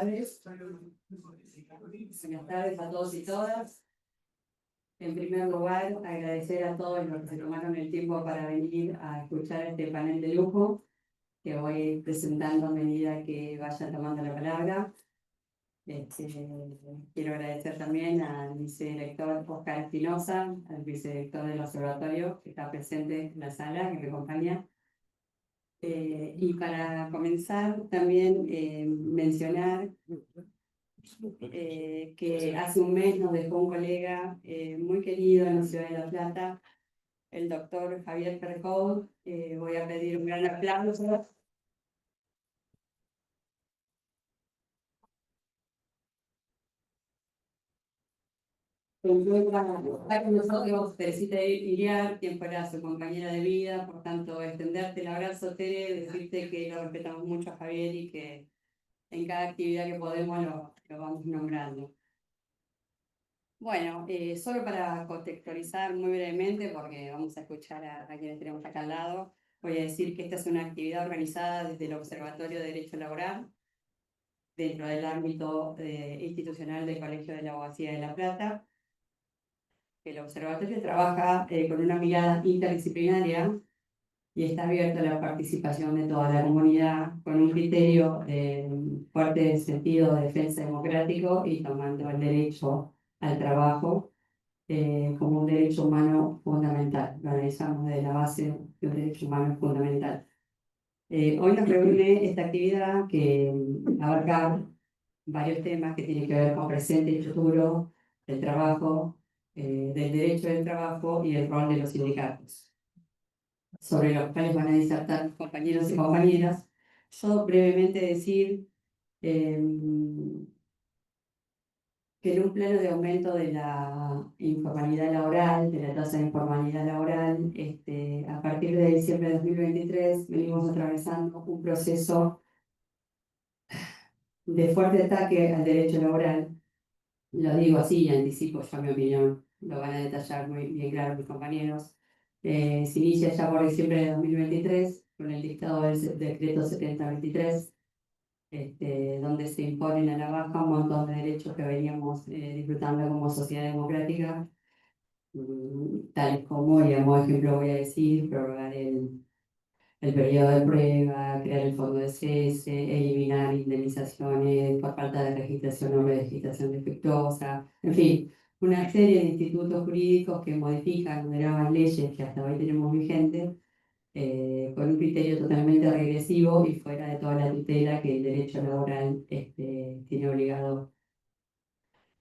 tardes. Buenas tardes a todos y todas. En primer lugar, agradecer a todos los que se tomaron el tiempo para venir a escuchar este panel de lujo que voy presentando a medida que vaya tomando la palabra. Quiero agradecer también al vicedirector Oscar Espinosa, al vicedirector del observatorio que está presente en la sala, que me acompaña. Y para comenzar, también mencionar que hace un mes nos dejó un colega muy querido en la ciudad de La Plata, el doctor Javier Percou. Voy a pedir un gran aplauso. Está con nosotros Teresita Iriar, quien fuera su compañera de vida. Por tanto, extenderte el abrazo, Tere, decirte que lo respetamos mucho a Javier y que en cada actividad que podemos lo vamos nombrando. Bueno, solo para contextualizar muy brevemente, porque vamos a escuchar a quienes tenemos acá al lado, voy a decir que esta es una actividad organizada desde el Observatorio de Derecho Laboral, dentro del ámbito institucional del Colegio de la Abogacía de La Plata. El observatorio trabaja con una mirada interdisciplinaria y está abierto a la participación de toda la comunidad con un criterio fuerte sentido de defensa democrático y tomando el derecho al trabajo como un derecho humano fundamental. Lo analizamos desde la base de un derecho humano fundamental. Hoy nos reúne esta actividad que abarca varios temas que tienen que ver con presente y futuro del trabajo, del derecho del trabajo y el rol de los sindicatos, sobre los cuales van a disertar compañeros y compañeras. Yo brevemente decir que en un plano de aumento de la informalidad laboral, de la tasa de informalidad laboral, a partir de diciembre de 2023 venimos atravesando un proceso de fuerte ataque al derecho laboral. Lo digo así y anticipo ya mi opinión, lo van a detallar muy bien claro mis compañeros. Se inicia ya por diciembre de 2023 con el dictado del decreto 7023, donde se imponen a la baja un montón de derechos que veníamos disfrutando como sociedad democrática, tales como, y como ejemplo voy a decir, prorrogar el periodo de prueba, crear el fondo de cese, eliminar indemnizaciones por falta de registración o registración defectuosa, en fin, una serie de institutos jurídicos que modifican numerosas leyes que hasta hoy tenemos vigentes, con un criterio totalmente regresivo y fuera de toda la tutela que el derecho laboral tiene obligado,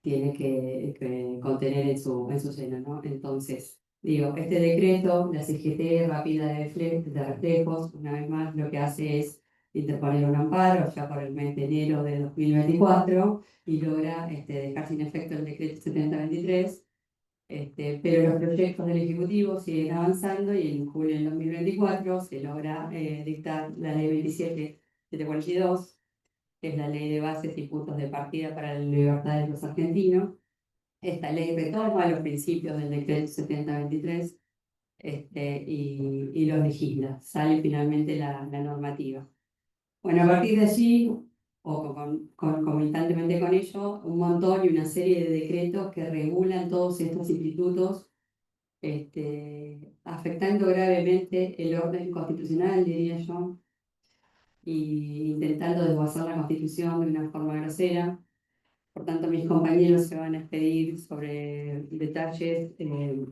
tiene que contener en su seno, ¿no? Entonces, digo, este decreto, la CGT rápida de reflejos, una vez más lo que hace es interponer un amparo ya por el mes de enero de 2024 y logra dejar sin efecto el decreto 7023. Pero los proyectos del Ejecutivo siguen avanzando y en julio del 2024 se logra dictar la ley 27742, que es la ley de bases y puntos de partida para la libertad de los argentinos. Esta ley retoma los principios del decreto 7023 y los legisla. Sale finalmente la normativa. Bueno, a partir de allí, o concomitantemente con ello, un montón y una serie de decretos que regulan todos estos institutos, afectando gravemente el orden constitucional, diría yo, y intentando desguazar la Constitución de una forma grosera. Por tanto, mis compañeros se van a expedir sobre detalles de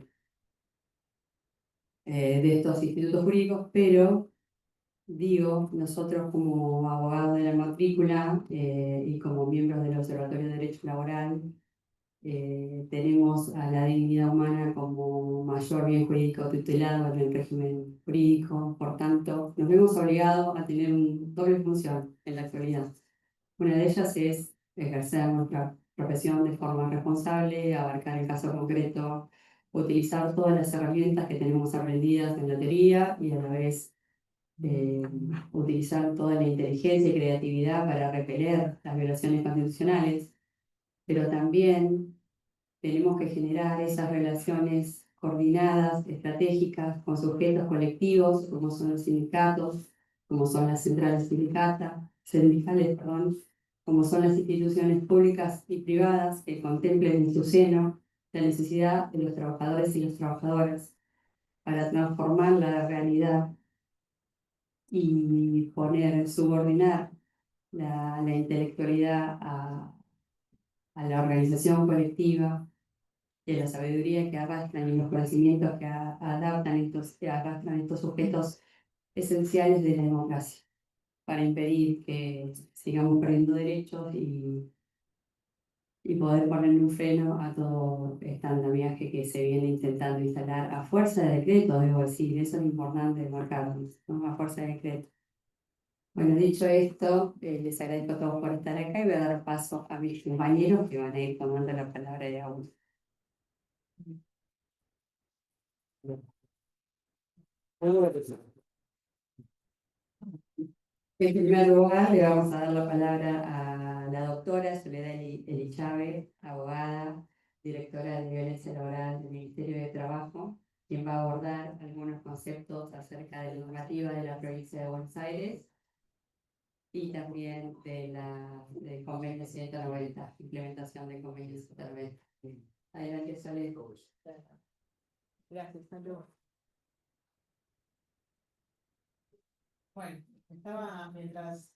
estos institutos jurídicos, pero digo, nosotros como abogados de la matrícula y como miembros del Observatorio de Derecho Laboral, tenemos a la dignidad humana como mayor bien jurídico tutelado en el régimen jurídico. Por tanto, nos vemos obligados a tener una doble función en la actualidad. Una de ellas es ejercer nuestra profesión de forma responsable, abarcar el caso concreto, utilizar todas las herramientas que tenemos aprendidas en la teoría y a la vez utilizar toda la inteligencia y creatividad para repeler las violaciones constitucionales, pero también tenemos que generar esas relaciones coordinadas, estratégicas, con sujetos colectivos, como son los sindicatos, como son las centrales sindicales, perdón, como son las instituciones públicas y privadas que contemplen en su seno la necesidad de los trabajadores y las trabajadoras para transformar la realidad y subordinar la intelectualidad a la organización colectiva de la sabiduría que arrastran y los conocimientos que arrastran estos sujetos esenciales de la democracia, para impedir que sigamos perdiendo derechos y poder ponerle un freno a todo este andamiaje que se viene intentando instalar a fuerza de decreto, debo decir, eso es importante marcarlo, ¿no? A fuerza de decreto. Bueno, dicho esto, les agradezco a todos por estar acá y voy a dar paso a mis compañeros que van a ir tomando la palabra de a uno. En primer lugar, le vamos a dar la palabra a la doctora Soledad Elichave, abogada, directora de violencia laboral del Ministerio de Trabajo, quien va a abordar algunos conceptos acerca de la normativa de la provincia de Buenos Aires y también del convenio 190, implementación del convenio 190. Adelante, Soledad. Gracias, Salud. Bueno, mientras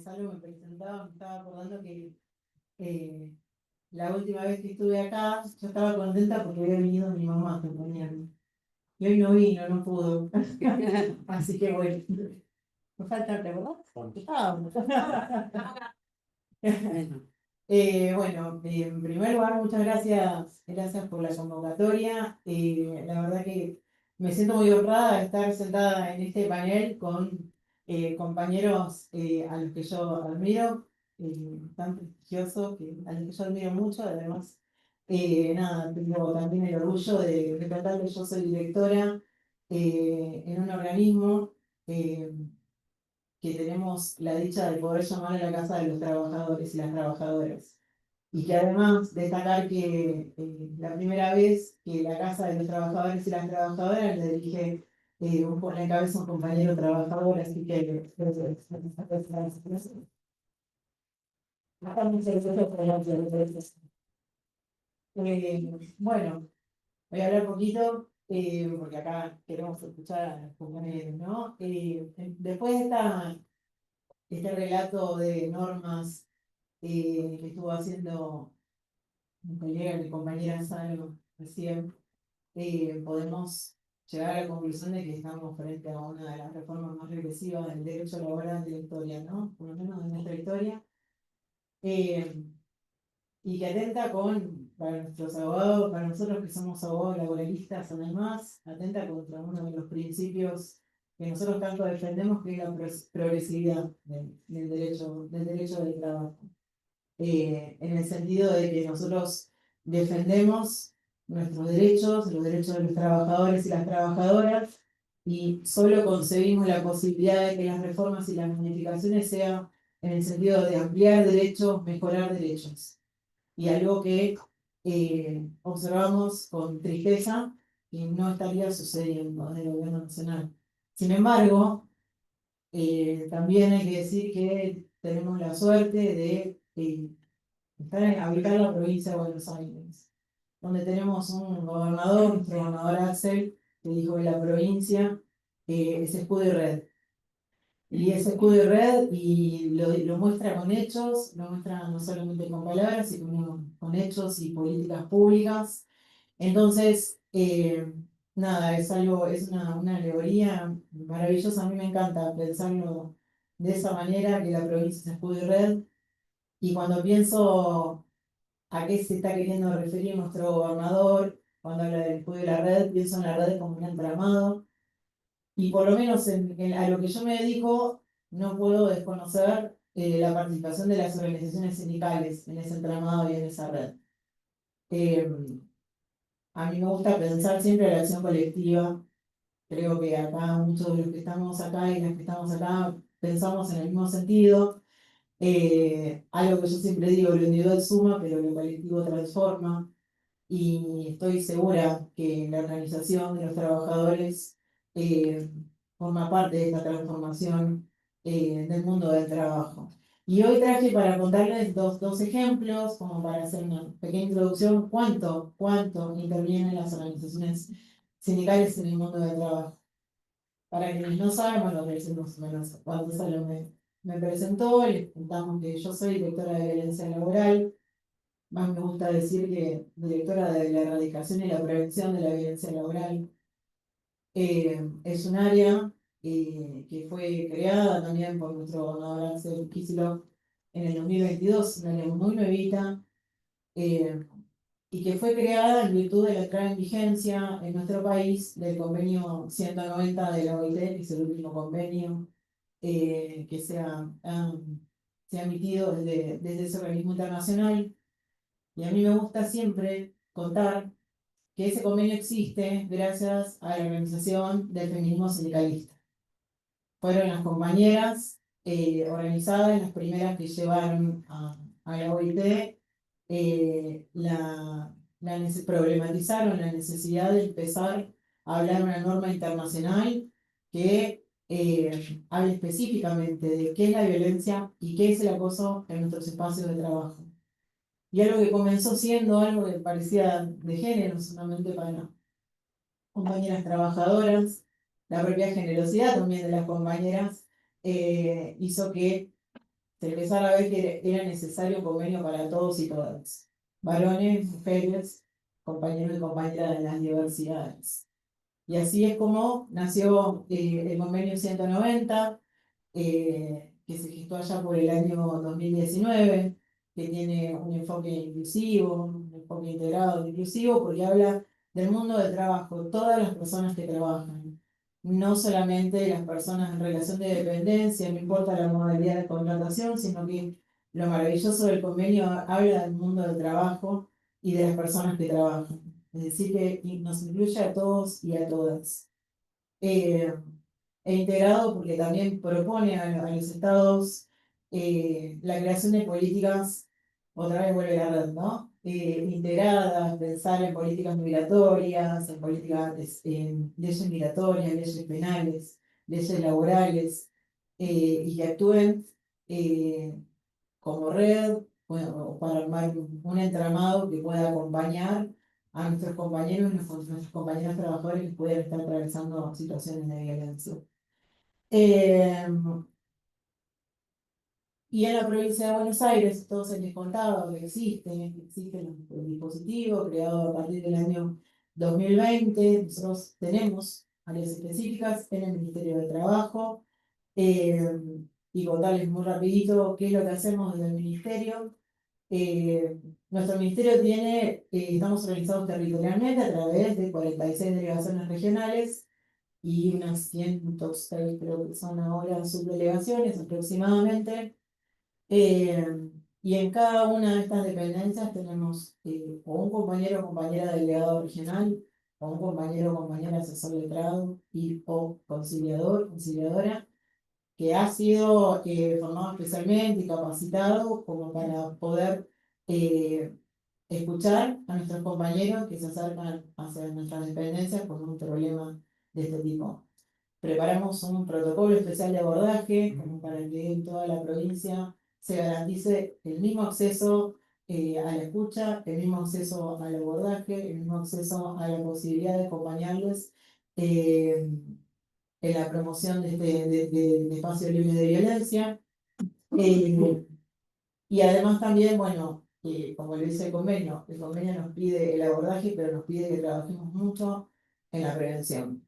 Salud me presentaba, me estaba acordando que la última vez que estuve acá, yo estaba contenta porque había venido mi mamá a acompañarme. Y hoy no vino, no pudo. Así que bueno, me falta, ¿verdad? Estábamos. Bueno, en primer lugar, muchas gracias por la convocatoria. La verdad que me siento muy honrada de estar sentada en este panel con compañeros a los que yo admiro, tan prestigiosos, a los que yo admiro mucho. Además, nada, tengo también el orgullo de contar que yo soy directora en un organismo que tenemos la dicha de poder llamar a la casa de los trabajadores y las trabajadoras. Y que además destacar que la primera vez que la casa de los trabajadores y las trabajadoras le dirige la cabeza un compañero trabajador, así que bueno, voy a hablar un poquito, porque acá queremos escuchar a los compañeros, ¿no? Después de este relato de normas que estuvo haciendo mi compañera Salo recién, podemos llegar a la conclusión de que estamos frente a una de las reformas más regresivas del derecho laboral de la historia, ¿no? Por lo menos de nuestra historia, eh, y que atenta para nuestros abogados, para nosotros que somos abogados laboralistas, además, atenta contra uno de los principios que nosotros tanto defendemos, que es la progresividad del derecho del trabajo. En el sentido de que nosotros defendemos nuestros derechos, los derechos de los trabajadores y las trabajadoras, y solo concebimos la posibilidad de que las reformas y las modificaciones sean en el sentido de ampliar derechos, mejorar derechos. Y algo que observamos con tristeza que no estaría sucediendo en el gobierno nacional. Sin embargo, también hay que decir que tenemos la suerte de habitar la provincia de Buenos Aires, donde tenemos un gobernador, nuestro gobernador Axel, que dijo que la provincia es escudo y red. Y es escudo y red, y lo muestra con hechos, lo muestra no solamente con palabras, sino con hechos y políticas públicas. Entonces, nada, es una alegoría maravillosa. A mí me encanta pensarlo de esa manera, que la provincia es escudo y red. Y cuando pienso a qué se está queriendo referir nuestro gobernador, cuando habla del escudo de la red, pienso en la red como un entramado. Y por lo menos a lo que yo me dedico, no puedo desconocer la participación de las organizaciones sindicales en ese entramado y en esa red. Eh, a mí me gusta pensar siempre la acción colectiva. Creo que acá muchos de los que estamos acá y las que estamos acá pensamos en el mismo sentido. Algo que yo siempre digo, lo individual suma, pero lo colectivo transforma. Y estoy segura que la organización de los trabajadores forma parte de esta transformación del mundo del trabajo. Y hoy traje para contarles dos ejemplos, como para hacer una pequeña introducción, cuánto intervienen las organizaciones sindicales en el mundo del trabajo. Para quienes no saben, bueno, decimos menos cuando Salo me presentó, les contamos que yo soy directora de violencia laboral, más me gusta decir que directora de la erradicación y la prevención de la violencia laboral. Es un área que fue creada también por nuestro gobernador Axel Kicillof en el 2022, un área muy nuevita, eh, y que fue creada en virtud de la entrada en vigencia en nuestro país del convenio 190 de la OIT, que es el último convenio que se ha emitido desde ese organismo internacional. Y a mí me gusta siempre contar que ese convenio existe gracias a la organización del feminismo sindicalista. Fueron las compañeras organizadas las primeras que llevaron a la OIT, problematizaron la necesidad de empezar a hablar una norma internacional que hable específicamente de qué es la violencia y qué es el acoso en nuestros espacios de trabajo. Y algo que comenzó siendo algo que parecía de género, solamente para compañeras trabajadoras, la propia generosidad también de las compañeras, hizo que se empezara a ver que era necesario un convenio para todos y todas, varones, mujeres, compañeros y compañeras de las diversidades. Y así es como nació el convenio 190, que se gestó allá por el año 2019, que tiene un enfoque inclusivo, un enfoque integrado inclusivo, porque habla del mundo del trabajo, todas las personas que trabajan, no solamente las personas en relación de dependencia, no importa la modalidad de contratación, sino que lo maravilloso del convenio habla del mundo del trabajo y de las personas que trabajan. Es decir, que nos incluye a todos y a todas. Eh, integrado porque también propone a los estados la creación de políticas, otra vez vuelve la red, ¿no? Integradas, pensar en políticas migratorias, en políticas, en leyes migratorias, leyes penales, leyes laborales, y que actúen eh, como red, bueno, para armar un entramado que pueda acompañar a nuestros compañeros y nuestros compañeros trabajadores que puedan estar atravesando situaciones de violencia. Eh, y en la provincia de Buenos Aires, todo se les contaba que existe el dispositivo creado a partir del año 2020. Nosotros tenemos áreas específicas en el Ministerio de Trabajo. Eh, y contarles muy rapidito qué es lo que hacemos desde el Ministerio. Nuestro ministerio estamos organizados territorialmente a través de 46 delegaciones regionales y unas 106, creo que son ahora subdelegaciones aproximadamente. Eh, y en cada una de estas dependencias tenemos o un compañero o compañera delegado regional, o un compañero o compañera asesor letrado y o conciliador, conciliadora, que ha sido formado especialmente y capacitado como para poder eh, escuchar a nuestros compañeros que se acercan hacia nuestras dependencias con un problema de este tipo. Preparamos un protocolo especial de abordaje como para que en toda la provincia se garantice el mismo acceso a la escucha, el mismo acceso al abordaje, el mismo acceso a la posibilidad de acompañarles eh, en la promoción de espacios libres de violencia. Eh, y además también, bueno, como lo dice el convenio nos pide el abordaje, pero nos pide que trabajemos mucho en la prevención.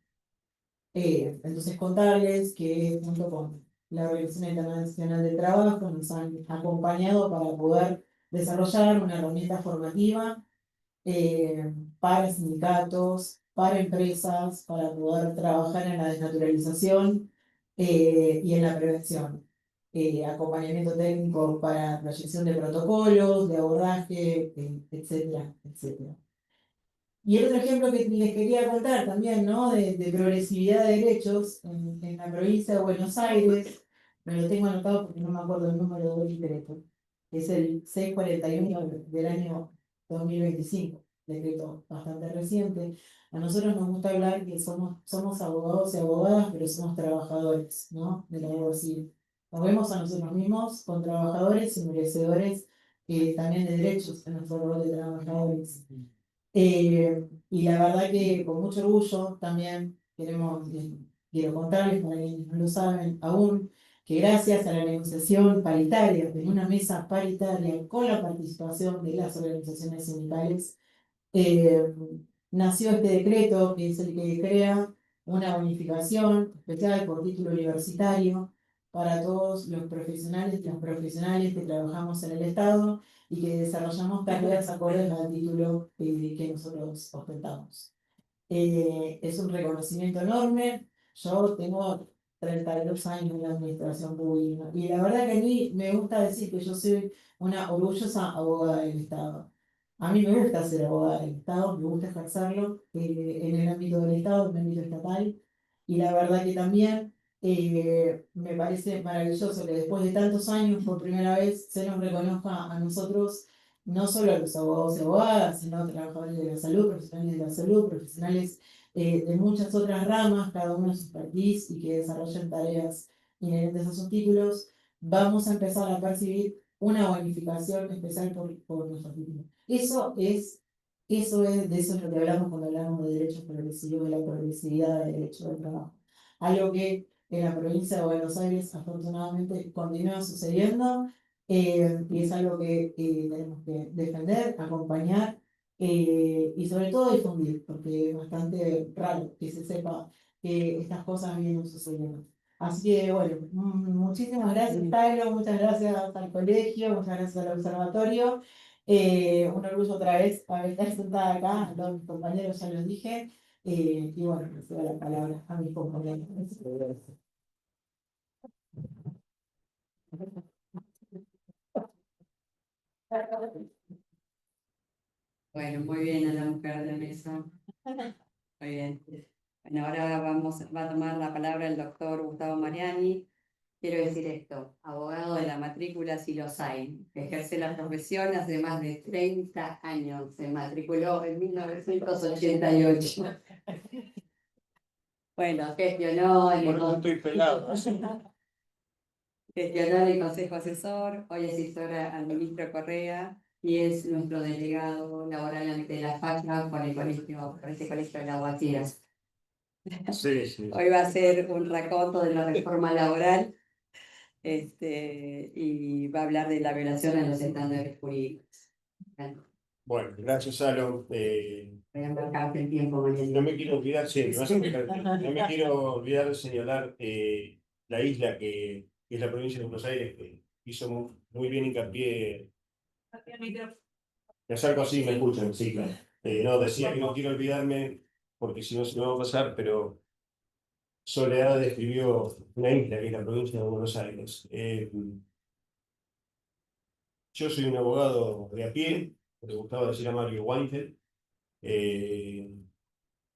Entonces contarles que junto con la Organización Internacional del Trabajo nos han acompañado para poder desarrollar una herramienta formativa para sindicatos, para empresas, para poder trabajar en la desnaturalización y en la prevención. Acompañamiento técnico para proyección de protocolos, de abordaje, etcétera, etcétera. Y el otro ejemplo que les quería contar también, ¿no? De progresividad de derechos en la provincia de Buenos Aires, me lo tengo anotado porque no me acuerdo el número del decreto, es el 641 del año 2025, decreto bastante reciente. A nosotros nos gusta hablar que somos abogados y abogadas, pero somos trabajadores, ¿no? De la labor civil. nos vemos a nosotros mismos con trabajadores y merecedores también de derechos en nuestro rol de trabajadores. Y la verdad que con mucho orgullo también quiero contarles, para quienes no lo saben aún, que gracias a la negociación paritaria, en una mesa paritaria con la participación de las organizaciones sindicales, eh, nació este decreto que es el que crea una bonificación especial por título universitario para todos los profesionales y las profesionales que trabajamos en el Estado y que desarrollamos tareas acordes al título que nosotros ostentamos. Es un reconocimiento enorme. Yo tengo 32 años en la administración pública y la verdad que a mí me gusta decir que yo soy una orgullosa abogada del Estado. A mí me gusta ser abogada del Estado, me gusta ejercerlo en el ámbito del Estado, en el ámbito estatal, y la verdad que también me parece maravilloso que después de tantos años, por primera vez, se nos reconozca a nosotros, no solo a los abogados y abogadas, sino a trabajadores de la salud, profesionales de la salud, profesionales de muchas otras ramas, cada uno en su expertise y que desarrollen tareas inherentes a sus títulos. Vamos a empezar a percibir una bonificación especial por nuestros títulos. De eso es lo que hablamos cuando hablamos de derechos progresivos, de la progresividad del derecho del trabajo. Algo que en la provincia de Buenos Aires afortunadamente continúa sucediendo y es algo que tenemos que defender, acompañar y sobre todo difundir, porque es bastante raro que se sepa que estas cosas vienen sucediendo. Así que bueno, muchísimas gracias, Tailo, muchas gracias al colegio, muchas gracias al observatorio. Un orgullo otra vez haber estar sentada acá, a todos mis compañeros ya los dije, y bueno, les doy la palabra a mis compañeros. Bueno, muy bien a la mujer de mesa. Muy bien. Bueno, ahora va a tomar la palabra el doctor Gustavo Mariani. Quiero decir esto, abogado de la matrícula si los hay, ejerce la profesión hace más de 30 años, se matriculó en 1988. Bueno, Por eso estoy pegado. gestionó el Consejo Asesor, hoy asesora al ministro Correa y es nuestro delegado laboral ante la FACA por este colegio de alguaciles. Sí, sí. Hoy va a ser un raconto de la reforma laboral y va a hablar de la violación a los estándares jurídicos. Bueno, Bueno, gracias, Salo. voy a marcarte el tiempo, Mariana. No me quiero olvidar, sí, no me quiero olvidar de señalar la isla que es la provincia de Buenos Aires, que hizo muy bien hincapié. Me acerco así, me escuchan, sí, claro. No, decía que no quiero olvidarme, porque si no se me va a pasar, pero Soledad describió una isla que es la provincia de Buenos Aires. Yo soy un abogado de a pie, le gustaba decir a Mario Weinfeld.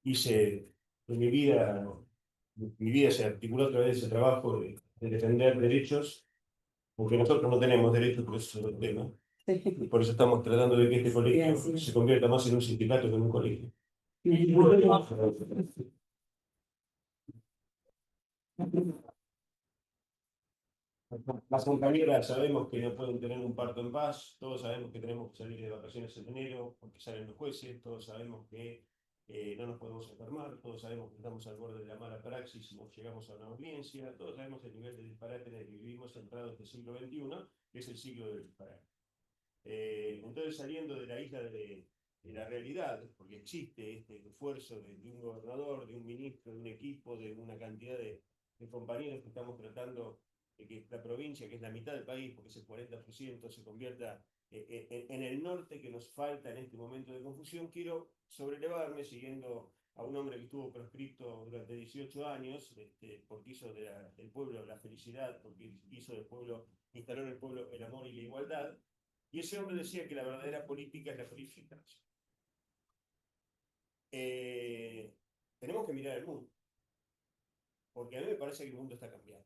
Hice en mi vida se articuló a través de ese trabajo de defender derechos, porque nosotros no tenemos derechos, por eso es otro tema. Y por eso estamos tratando de que este colegio se convierta más en un sindicato que en un colegio. Las compañeras sabemos que no pueden tener un parto en paz, todos sabemos que tenemos que salir de vacaciones en enero porque salen los jueces, todos sabemos que no nos podemos enfermar, todos sabemos que estamos al borde de la mala praxis si nos llegamos a una audiencia, todos sabemos el nivel de disparate en el que vivimos entrado este siglo XXI, que es el siglo del disparate. Entonces, saliendo de la isla de la realidad, porque existe este esfuerzo de un gobernador, de un ministro, de un equipo, de una cantidad de compañeros que estamos tratando de que la provincia, que es la mitad del país, porque es el 40%, se convierta en el norte que nos falta en este momento de confusión. Quiero sobrelevarme siguiendo a un hombre que estuvo proscripto durante 18 años, porque hizo del pueblo la felicidad, porque hizo del pueblo, instaló en el pueblo el amor y la igualdad. Y ese hombre decía que la verdadera política es la purificación. Tenemos que mirar el mundo, porque a mí me parece que el mundo está cambiando.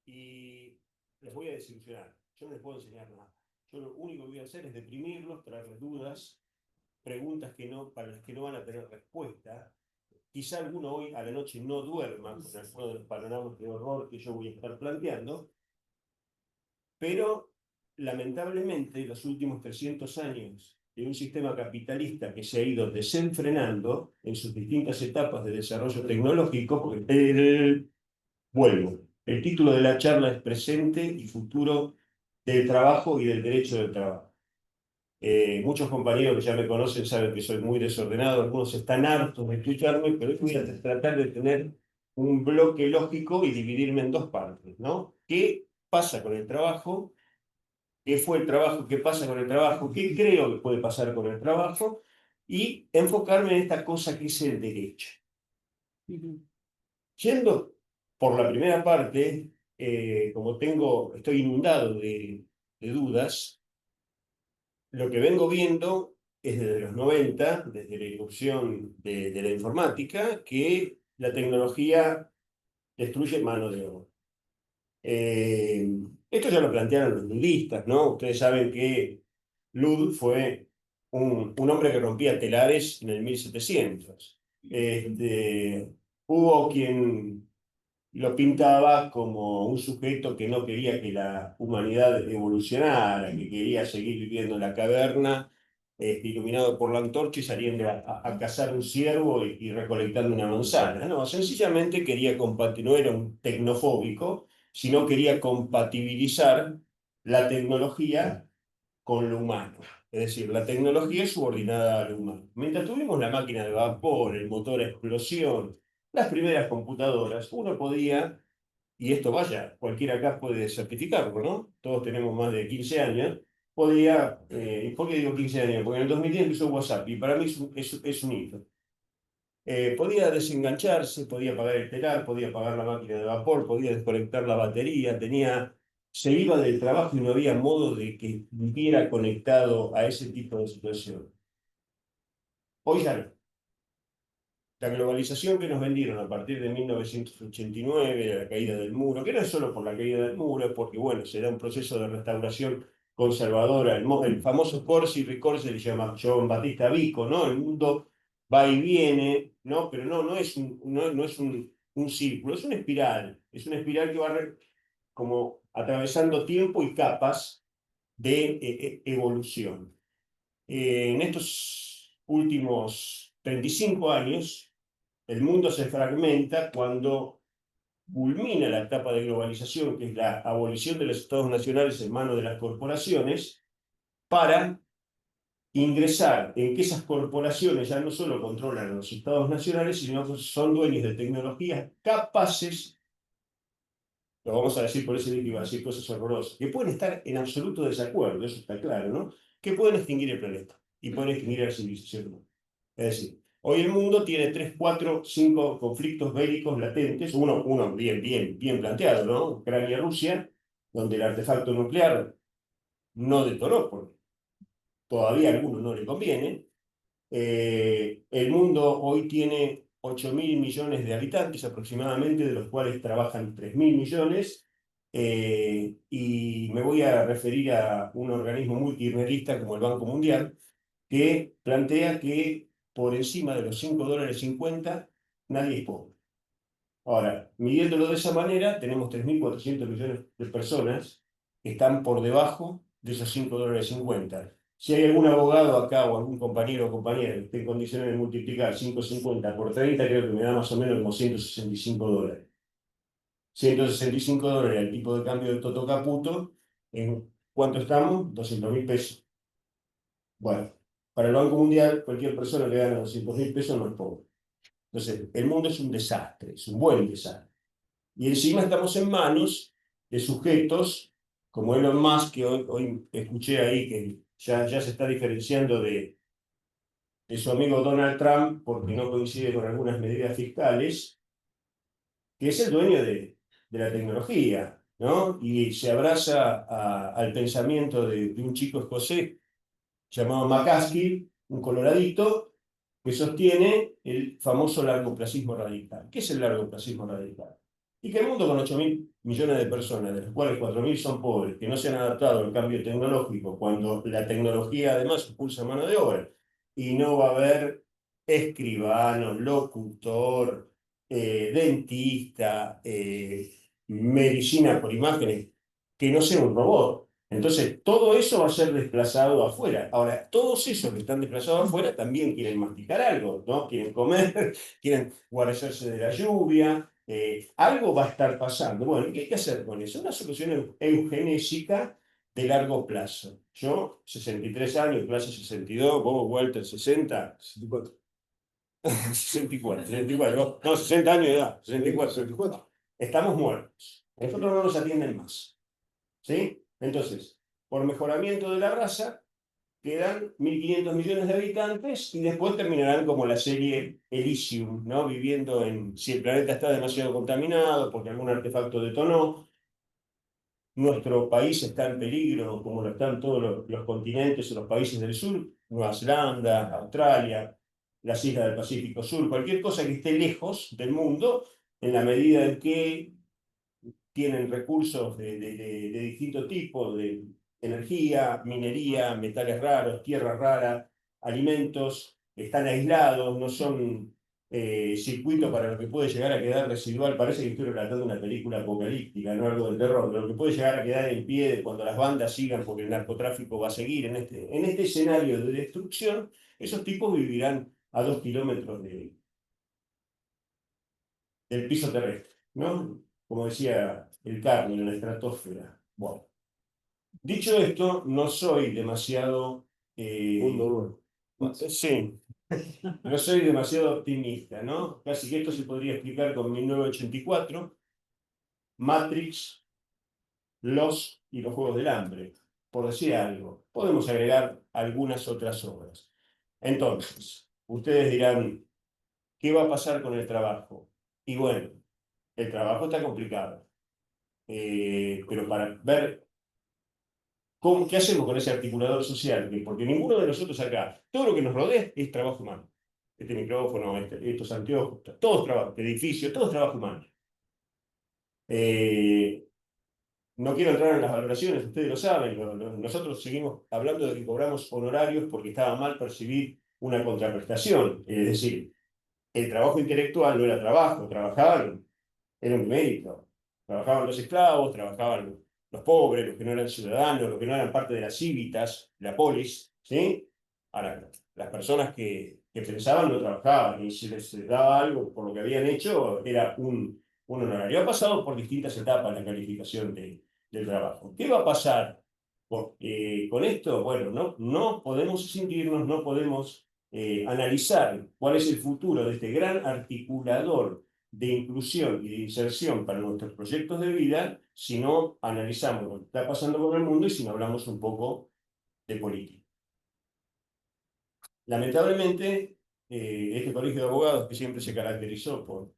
Y les voy a desilusionar, yo no les puedo enseñar nada. Yo lo único que voy a hacer es deprimirlos, traerles dudas, preguntas para las que no van a tener respuesta, quizá alguno hoy a la noche no duerma con alguno de los panoramas de horror que yo voy a estar planteando, pero lamentablemente los últimos 300 años de un sistema capitalista que se ha ido desenfrenando en sus distintas etapas de desarrollo tecnológico, porque vuelvo, el título de la charla es Presente y Futuro del Trabajo y del Derecho del Trabajo. Muchos compañeros que ya me conocen saben que soy muy desordenado, algunos están hartos de escucharme, pero hoy voy a tratar de tener un bloque lógico y dividirme en dos partes, ¿no? ¿Qué pasa con el trabajo? ¿Qué fue el trabajo? ¿Qué pasa con el trabajo? ¿Qué creo que puede pasar con el trabajo? Y enfocarme en esta cosa que es el derecho. Yendo por la primera parte, como estoy inundado de dudas, lo que vengo viendo es desde los 90, desde la irrupción de la informática, que la tecnología destruye mano de obra. Esto ya lo plantearon los ludistas, ¿no? Ustedes saben que Lud fue un hombre que rompía telares en el 1700. Hubo quien lo pintaba como un sujeto que no quería que la humanidad evolucionara, que quería seguir viviendo en la caverna, iluminado por la antorcha y saliendo a cazar un ciervo y recolectando una manzana. No, sencillamente quería compartir, no era un tecnofóbico, sino quería compatibilizar la tecnología con lo humano. Es decir, la tecnología es subordinada a lo humano. Mientras tuvimos la máquina de vapor, el motor a explosión, las primeras computadoras, uno podía, y esto vaya, cualquiera acá puede certificarlo, ¿no? Todos tenemos más de 15 años, podía, ¿por qué digo 15 años? Porque en el 2010 empezó WhatsApp y para mí es un hito. Podía desengancharse, podía apagar el telar, podía apagar la máquina de vapor, podía desconectar la batería, se iba del trabajo y no había modo de que viviera conectado a ese tipo de situación. Hoy ya no. La globalización que nos vendieron a partir de 1989, de la caída del muro, que no es solo por la caída del muro, es porque, bueno, será un proceso de restauración conservadora, el famoso Corsi Ricorsi se le llama John Battista Vico, ¿no? El mundo va y viene, ¿no? Pero no es un círculo, es una espiral que va como atravesando tiempo y capas de evolución. En estos últimos 35 años, el mundo se fragmenta cuando culmina la etapa de globalización, que es la abolición de los estados nacionales en manos de las corporaciones, para ingresar en que esas corporaciones ya no solo controlan a los estados nacionales, sino que son dueños de tecnologías capaces, lo vamos a decir por ese día que iba a decir cosas horrorosas, que pueden estar en absoluto desacuerdo, eso está claro, ¿no? Que pueden extinguir el planeta y pueden extinguir a la civilización humana. Es decir, hoy el mundo tiene 3, 4, 5 conflictos bélicos latentes, uno bien planteado, ¿no? Ucrania-Rusia, donde el artefacto nuclear no detonó, porque todavía a algunos no le conviene. El mundo hoy tiene 8.000 millones de habitantes aproximadamente, de los cuales trabajan 3.000 millones, y me voy a referir a un organismo muy kirchnerista como el Banco Mundial, que plantea que por encima de los $5.50 nadie es pobre. Ahora, midiéndolo de esa manera, tenemos 3.400 millones de personas que están por debajo de esos $5.50. Si hay algún abogado acá o algún compañero o compañera que esté en condiciones de multiplicar 5.50 por 30, creo que me da más o menos como $165. $165 el tipo de cambio de Toto Caputo. ¿En cuánto estamos? 200.000 pesos. Bueno, para el Banco Mundial, cualquier persona que gana 200.000 pesos no es pobre. Entonces, el mundo es un desastre, es un buen desastre. Y encima estamos en manos de sujetos como Elon Musk, que hoy escuché ahí que ya se está diferenciando de su amigo Donald Trump porque no coincide con algunas medidas fiscales, que es el dueño de la tecnología, ¿no? Y se abraza al pensamiento de un chico escocés llamado McCaskill, un coloradito, que sostiene el famoso largoplacismo radical. ¿Qué es el largoplacismo radical? Y que el mundo con 8.000 millones de personas, de los cuales 4.000 son pobres, que no se han adaptado al cambio tecnológico, cuando la tecnología además expulsa mano de obra, y no va a haber escribano, locutor, dentista, medicina por imágenes, que no sea un robot. Entonces, todo eso va a ser desplazado afuera. Ahora, todos esos que están desplazados afuera también quieren masticar algo, ¿no? Quieren comer, quieren guarecerse de la lluvia. Algo va a estar pasando. Bueno, ¿qué hay que hacer con eso? Una solución eugenésica de largo plazo. Yo, 63 años, clase 62, vos, Walter, 60. 64. 64, 64, no, 60 años de edad, 64, 64. Estamos muertos. Nosotros no nos atienden más. ¿Sí? Entonces, por mejoramiento de la raza, quedan 1.500 millones de habitantes y después terminarán como la serie Elysium, ¿no? Viviendo en, si el planeta está demasiado contaminado porque algún artefacto detonó, nuestro país está en peligro, como lo están todos los continentes o los países del sur, Nueva Zelanda, Australia, las islas del Pacífico Sur, cualquier cosa que esté lejos del mundo, en la medida en que tienen recursos de distinto tipo, de energía, minería, metales raros, tierra rara, alimentos, están aislados, no son circuitos para lo que puede llegar a quedar residual. Parece que estoy relatando una película apocalíptica, no algo del terror, pero lo que puede llegar a quedar en pie cuando las bandas sigan, porque el narcotráfico va a seguir en este escenario de destrucción, esos tipos vivirán a 2 kilómetros del piso terrestre, ¿no? Como decía el Carlos, en la estratosfera. Bueno, dicho esto, no soy demasiado... sí, no soy demasiado optimista, ¿no? Casi que esto se podría explicar con 1984, Matrix, y los Juegos del Hambre, por decir algo. Podemos agregar algunas otras obras. Entonces, ustedes dirán, ¿qué va a pasar con el trabajo? Y bueno, el trabajo está complicado. Pero para ver qué hacemos con ese articulador social, porque ninguno de nosotros acá, todo lo que nos rodea es trabajo humano. Este micrófono, estos anteojos, todos trabajo, este edificio, todo es trabajo humano. No quiero entrar en las valoraciones, ustedes lo saben, nosotros seguimos hablando de que cobramos honorarios porque estaba mal percibir una contraprestación, es decir, el trabajo intelectual no era trabajo, trabajaban, era un mérito. Trabajaban los esclavos, trabajaban los pobres, los que no eran ciudadanos, los que no eran parte de las cívitas, la polis, ¿sí? Ahora, las personas que pensaban no trabajaban y si les daba algo por lo que habían hecho, era un honorario. Ha pasado por distintas etapas la calificación del trabajo. ¿Qué va a pasar con esto? Bueno, no podemos sentirnos, no podemos analizar cuál es el futuro de este gran articulador de inclusión y de inserción para nuestros proyectos de vida si no analizamos lo que está pasando con el mundo y si no hablamos un poco de política. Lamentablemente, este colegio de abogados que siempre se caracterizó por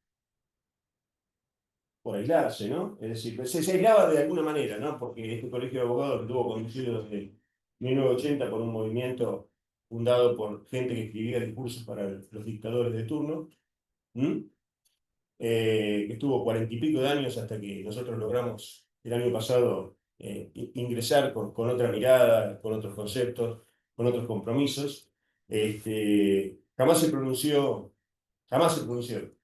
aislarse, ¿no? Es decir, se aislaba de alguna manera, ¿no? Porque este colegio de abogados estuvo conducido desde 1980 por un movimiento fundado por gente que escribía discursos para los dictadores de turno, que estuvo 40 y pico de años hasta que nosotros logramos el año pasado ingresar con otra mirada, con otros conceptos, con otros compromisos. Jamás se pronunció, jamás se pronunció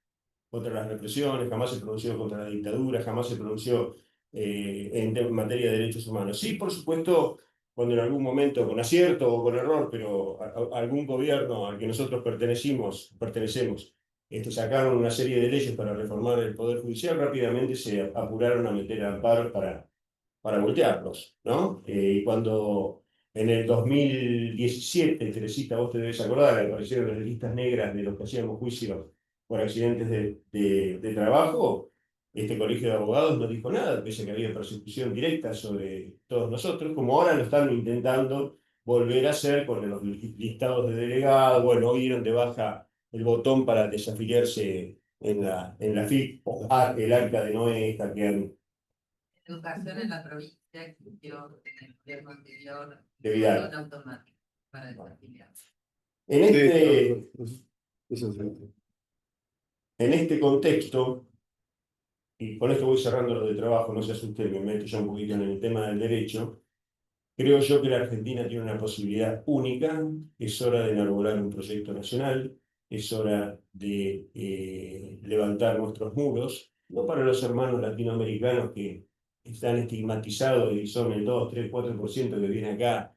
contra las represiones, jamás se pronunció contra la dictadura, jamás se pronunció en materia de derechos humanos. Sí, por supuesto, cuando en algún momento, con acierto o con error, pero algún gobierno al que nosotros pertenecemos, sacaron una serie de leyes para reformar el Poder Judicial, rápidamente se apuraron a meter amparos para voltearlos, ¿no? Y cuando en el 2017, Teresita, vos te debes acordar, aparecieron las listas negras de los que hacíamos juicios por accidentes de trabajo, este colegio de abogados no dijo nada, pese a que había persecución directa sobre todos nosotros, como ahora lo están intentando volver a hacer con los listados de delegados. Bueno, hoy dieron de baja el botón para desafiliarse en la FIP, el arca de Noé, hackean Educación en la provincia existió en el gobierno anterior, de Vidal. botón automático para desafiliar. En Sí, este, eso sí. en este contexto, y con esto voy cerrando lo de trabajo, no se asusten, me meto ya un poquito en el tema del derecho, creo yo que la Argentina tiene una posibilidad única, es hora de elaborar un proyecto nacional, es hora de levantar nuestros muros, no para los hermanos latinoamericanos que están estigmatizados y son el 2, 3, 4% que viene acá,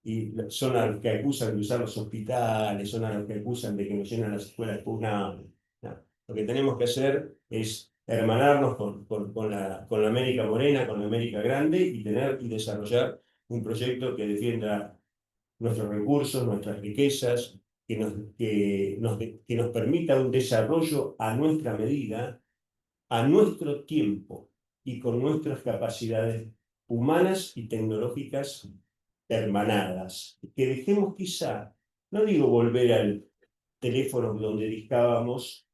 y son a los que acusan de usar los hospitales, son a los que acusan de que nos llenan las escuelas públicas. No, no. Lo que tenemos que hacer es hermanarnos con la América morena, con la América grande, y tener y desarrollar un proyecto que defienda nuestros recursos, nuestras riquezas, que nos permita un desarrollo a nuestra medida, a nuestro tiempo y con nuestras capacidades humanas y tecnológicas hermanadas. Que dejemos quizá, no digo volver al teléfono donde discábamos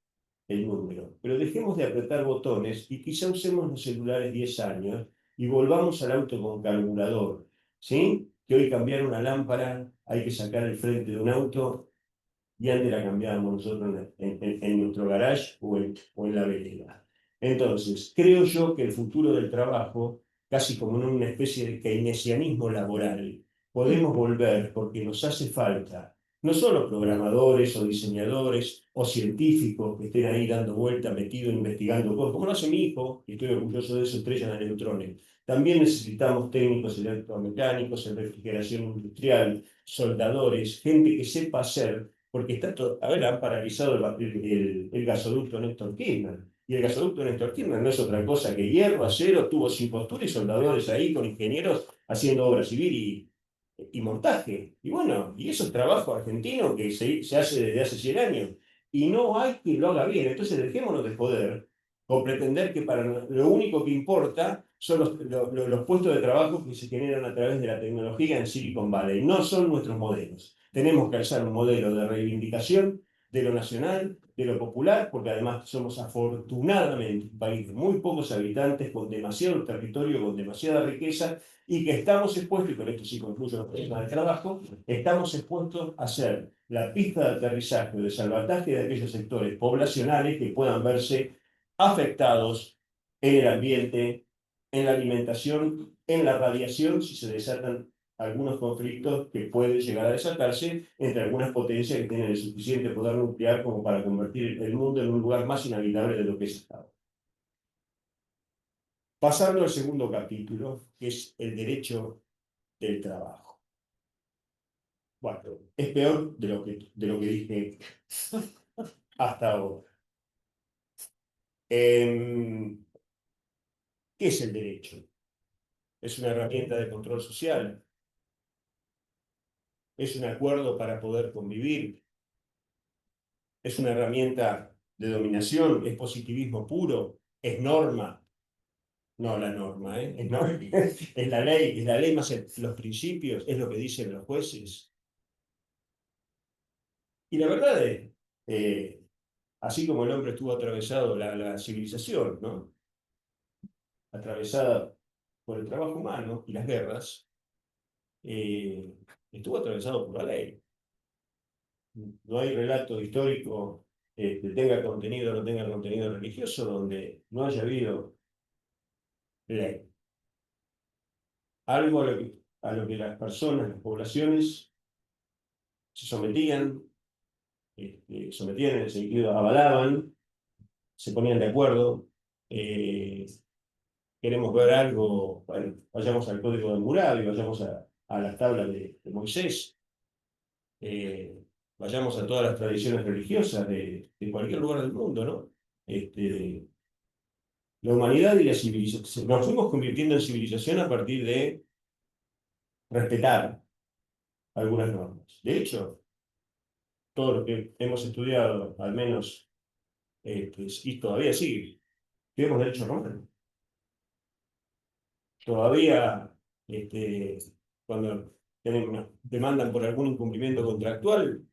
el número, pero dejemos de apretar botones y quizá usemos los celulares 10 años y volvamos al auto con carburador, ¿sí? Que hoy cambiar una lámpara, hay que sacar el frente de un auto y antes la cambiábamos nosotros en nuestro garage o en la vereda. Entonces, creo yo que el futuro del trabajo, casi como en una especie de keynesianismo laboral, podemos volver porque nos hace falta no solo programadores o diseñadores o científicos que estén ahí dando vueltas, metidos, investigando cosas, como lo hace mi hijo, y estoy orgulloso de eso, Estrella de Neutrones. También necesitamos técnicos electromecánicos en refrigeración industrial, soldadores, gente que sepa hacer, porque está todo, a ver, han paralizado el gasoducto Néstor Kirchner. Y el gasoducto Néstor Kirchner no es otra cosa que hierro, acero, tubos sin postura y soldadores ahí con ingenieros haciendo obra civil y montaje. Y bueno, y eso es trabajo argentino que se hace desde hace 100 años. Y no hay quien lo haga bien. Entonces dejémonos de poder o pretender que para lo único que importa son los puestos de trabajo que se generan a través de la tecnología en Silicon Valley. No son nuestros modelos. Tenemos que alzar un modelo de reivindicación de lo nacional, de lo popular, porque además somos afortunadamente un país de muy pocos habitantes, con demasiado territorio, con demasiada riqueza, y que estamos expuestos, y con esto sí concluyo los temas del trabajo, estamos expuestos a ser la pista de aterrizaje o de salvataje de aquellos sectores poblacionales que puedan verse afectados en el ambiente, en la alimentación, en la radiación, si se desatan algunos conflictos que pueden llegar a desatarse entre algunas potencias que tienen el suficiente poder nuclear como para convertir el mundo en un lugar más inhabitable de lo que es estado. Pasando al segundo capítulo, que es el derecho del trabajo. Bueno, es peor de lo que dije hasta ahora. ¿Qué es el derecho? Es una herramienta de control social. Es un acuerdo para poder convivir. Es una herramienta de dominación. Es positivismo puro. Es norma. No la norma, ¿eh? Es, norma. Es la ley más los principios, es lo que dicen los jueces. Y la verdad es, así como el hombre estuvo atravesado la civilización, ¿no? Atravesada por el trabajo humano y las guerras, eh, estuvo atravesado por la ley. No hay relato histórico que tenga contenido o no tenga contenido religioso donde no haya habido ley. Algo a lo que las personas, las poblaciones, se sometían en el sentido, avalaban, se ponían de acuerdo. Queremos ver algo, bueno, vayamos al Código de Hammurabi, vayamos a las tablas de Moisés, vayamos a todas las tradiciones religiosas de cualquier lugar del mundo, ¿no? La humanidad y la civilización, nos fuimos convirtiendo en civilización a partir de respetar algunas normas. De hecho, todo lo que hemos estudiado, al menos, y todavía sigue, tenemos derecho romano. Todavía, cuando demandan por algún incumplimiento contractual,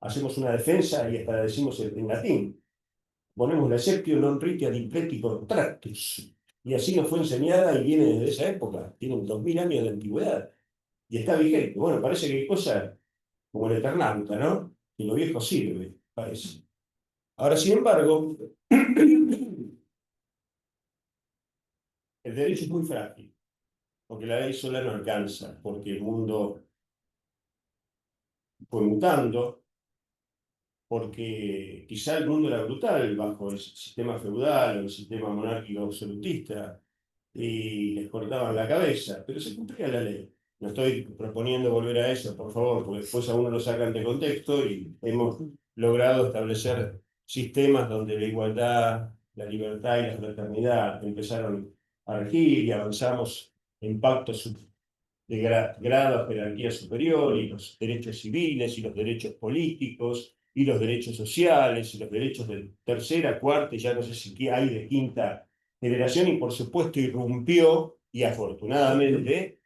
hacemos una defensa y hasta decimos en latín. Ponemos la exceptio non ritia ad impleti contractus. Y así nos fue enseñada y viene desde esa época. Tiene 2000 años de antigüedad. Y está vigente. Bueno, parece que hay cosas como el Eternauta, ¿no? Que lo viejo sirve, parece. Ahora, sin embargo, el derecho es muy frágil, porque la ley sola no alcanza, porque el mundo fue mutando, porque quizá el mundo era brutal bajo el sistema feudal o el sistema monárquico absolutista, y les cortaban la cabeza, pero se cumplía la ley. No estoy proponiendo volver a eso, por favor, porque después a uno lo sacan de contexto y hemos logrado establecer sistemas donde la igualdad, la libertad y la fraternidad empezaron a regir y avanzamos en pactos de grado a jerarquía superior, y los derechos civiles, y los derechos políticos, y los derechos sociales, y los derechos de tercera, cuarta, y ya no sé si qué hay de quinta generación, y por supuesto irrumpió, y afortunadamente,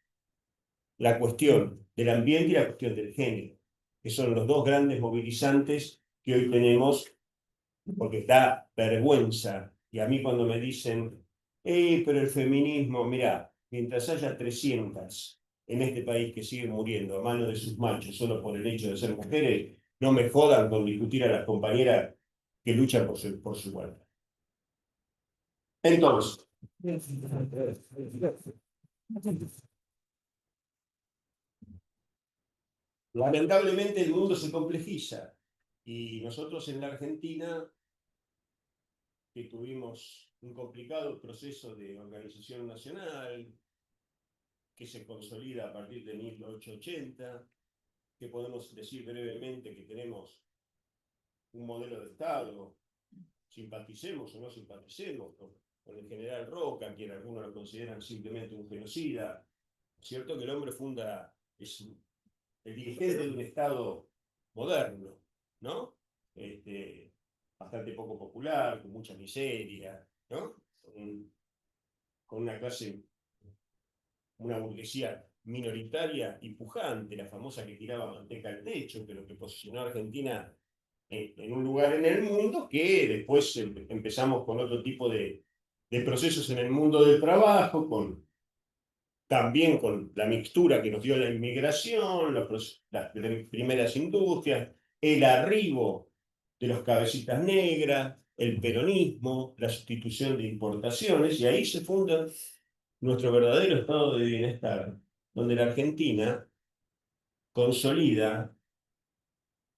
la cuestión del ambiente y la cuestión del género, que son los dos grandes movilizantes que hoy tenemos, porque da vergüenza. Y a mí cuando me dicen, pero el feminismo, mira, mientras haya 300 en este país que siguen muriendo a manos de sus machos solo por el hecho de ser mujeres, no me jodan con discutir a las compañeras que luchan por su igualdad. Entonces, lamentablemente el mundo se complejiza, y nosotros en la Argentina, que tuvimos un complicado proceso de organización nacional, que se consolida a partir de 1880, que podemos decir brevemente que tenemos un modelo de Estado, simpaticemos o no simpaticemos con el general Roca, quien algunos lo consideran simplemente un genocida. Es cierto que el hombre es el dirigente de un Estado moderno, ¿no? Bastante poco popular, con mucha miseria, ¿no? Con una clase, una burguesía minoritaria y pujante, la famosa que tiraba manteca al techo, que lo que posicionó a Argentina en un lugar en el mundo, que después empezamos con otro tipo de procesos en el mundo del trabajo, también con la mixtura que nos dio la inmigración, las primeras industrias, el arribo de los cabecitas negras, el peronismo, la sustitución de importaciones, y ahí se funda nuestro verdadero estado de bienestar, donde la Argentina consolida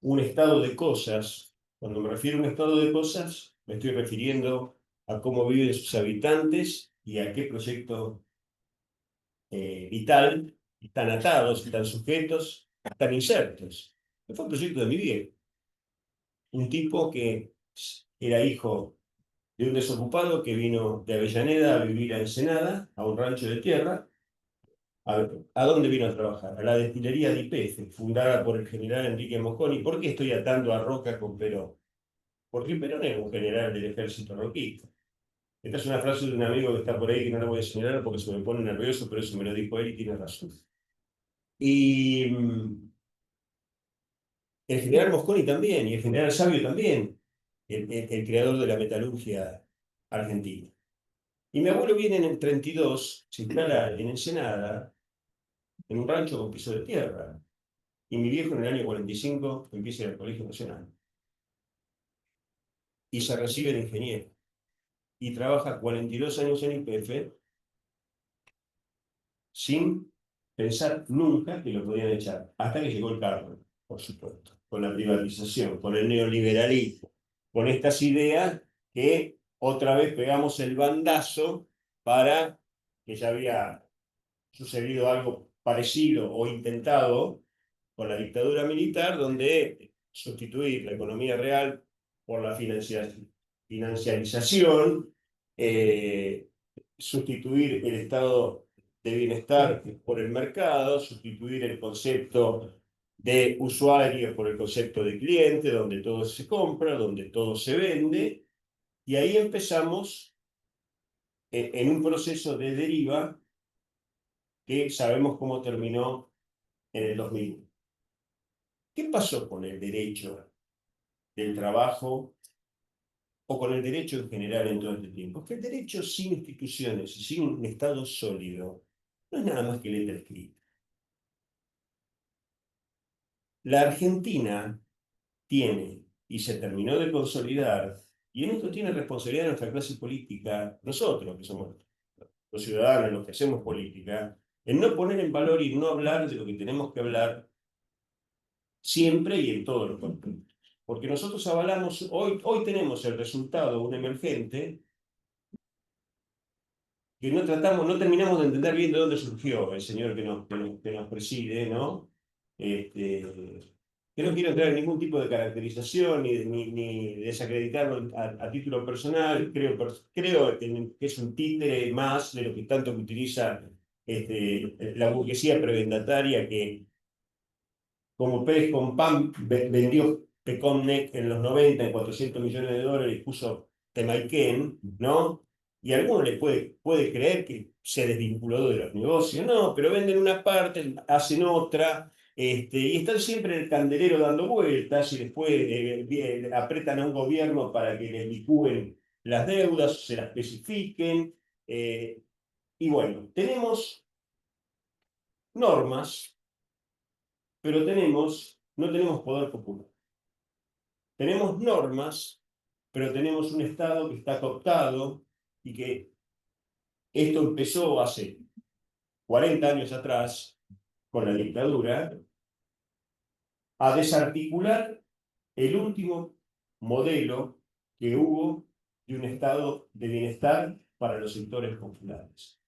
un estado de cosas. Cuando me refiero a un estado de cosas, me estoy refiriendo a cómo viven sus habitantes y a qué proyecto vital están atados, están sujetos, están insertos. Fue un proyecto de mi viejo, un tipo que era hijo de un desocupado que vino de Avellaneda a vivir a Ensenada, a un rancho de tierra. ¿A dónde vino a trabajar? A la destilería de YPF, fundada por el general Enrique Mosconi. ¿Por qué estoy atando a Roca con Perón? Porque Perón era un general del ejército roquista. Esta es una frase de un amigo que está por ahí, que no la voy a señalar porque se me pone nervioso, pero eso me lo dijo él y tiene razón. Y el general Mosconi también, y el general Sabio también, el creador de la metalurgia argentina. Y mi abuelo viene en el 32, se instala en Ensenada, en un rancho con piso de tierra. Y mi viejo en el año 45 empieza en el Colegio Nacional. Y se recibe de ingeniero. Y trabaja 42 años en YPF sin pensar nunca que lo podían echar. Hasta que llegó el carro, por supuesto. Con la privatización, con el neoliberalismo, con estas ideas que otra vez pegamos el bandazo para que ya había sucedido algo parecido o intentado con la dictadura militar, donde sustituir la economía real por la financiarización, sustituir el estado de bienestar por el mercado, sustituir el concepto de usuario por el concepto de cliente, donde todo se compra, donde todo se vende, y ahí empezamos en un proceso de deriva que sabemos cómo terminó en el 2001. ¿Qué pasó con el derecho del trabajo o con el derecho en general en todo este tiempo? Que el derecho sin instituciones y sin un Estado sólido no es nada más que letra escrita. La Argentina tiene, y se terminó de consolidar, y en esto tiene responsabilidad nuestra clase política, nosotros que somos los ciudadanos, los que hacemos política, en no poner en valor y no hablar de lo que tenemos que hablar siempre y en todos los contextos. porque nosotros avalamos, hoy tenemos el resultado, un emergente, que no terminamos de entender bien de dónde surgió el señor que nos preside, ¿no? Que no quiero entrar en ningún tipo de caracterización ni desacreditarlo a título personal. Creo que es un títere más de lo que tanto que utiliza la burguesía prebendataria que, como pez con pan, vendió Pecomnek en los 90 en 400 millones de dólares y puso Temaiken, ¿no? Y a alguno le puede creer que se desvinculó de los negocios. No, pero venden una parte, hacen otra, y están siempre en el candelero dando vueltas y después apretan a un gobierno para que les licúen las deudas, se las especifiquen. Y bueno, tenemos normas, pero no tenemos poder popular. Tenemos normas, pero tenemos un Estado que está cooptado y que esto empezó hace 40 años atrás con la dictadura a desarticular el último modelo que hubo de un estado de bienestar para los sectores populares.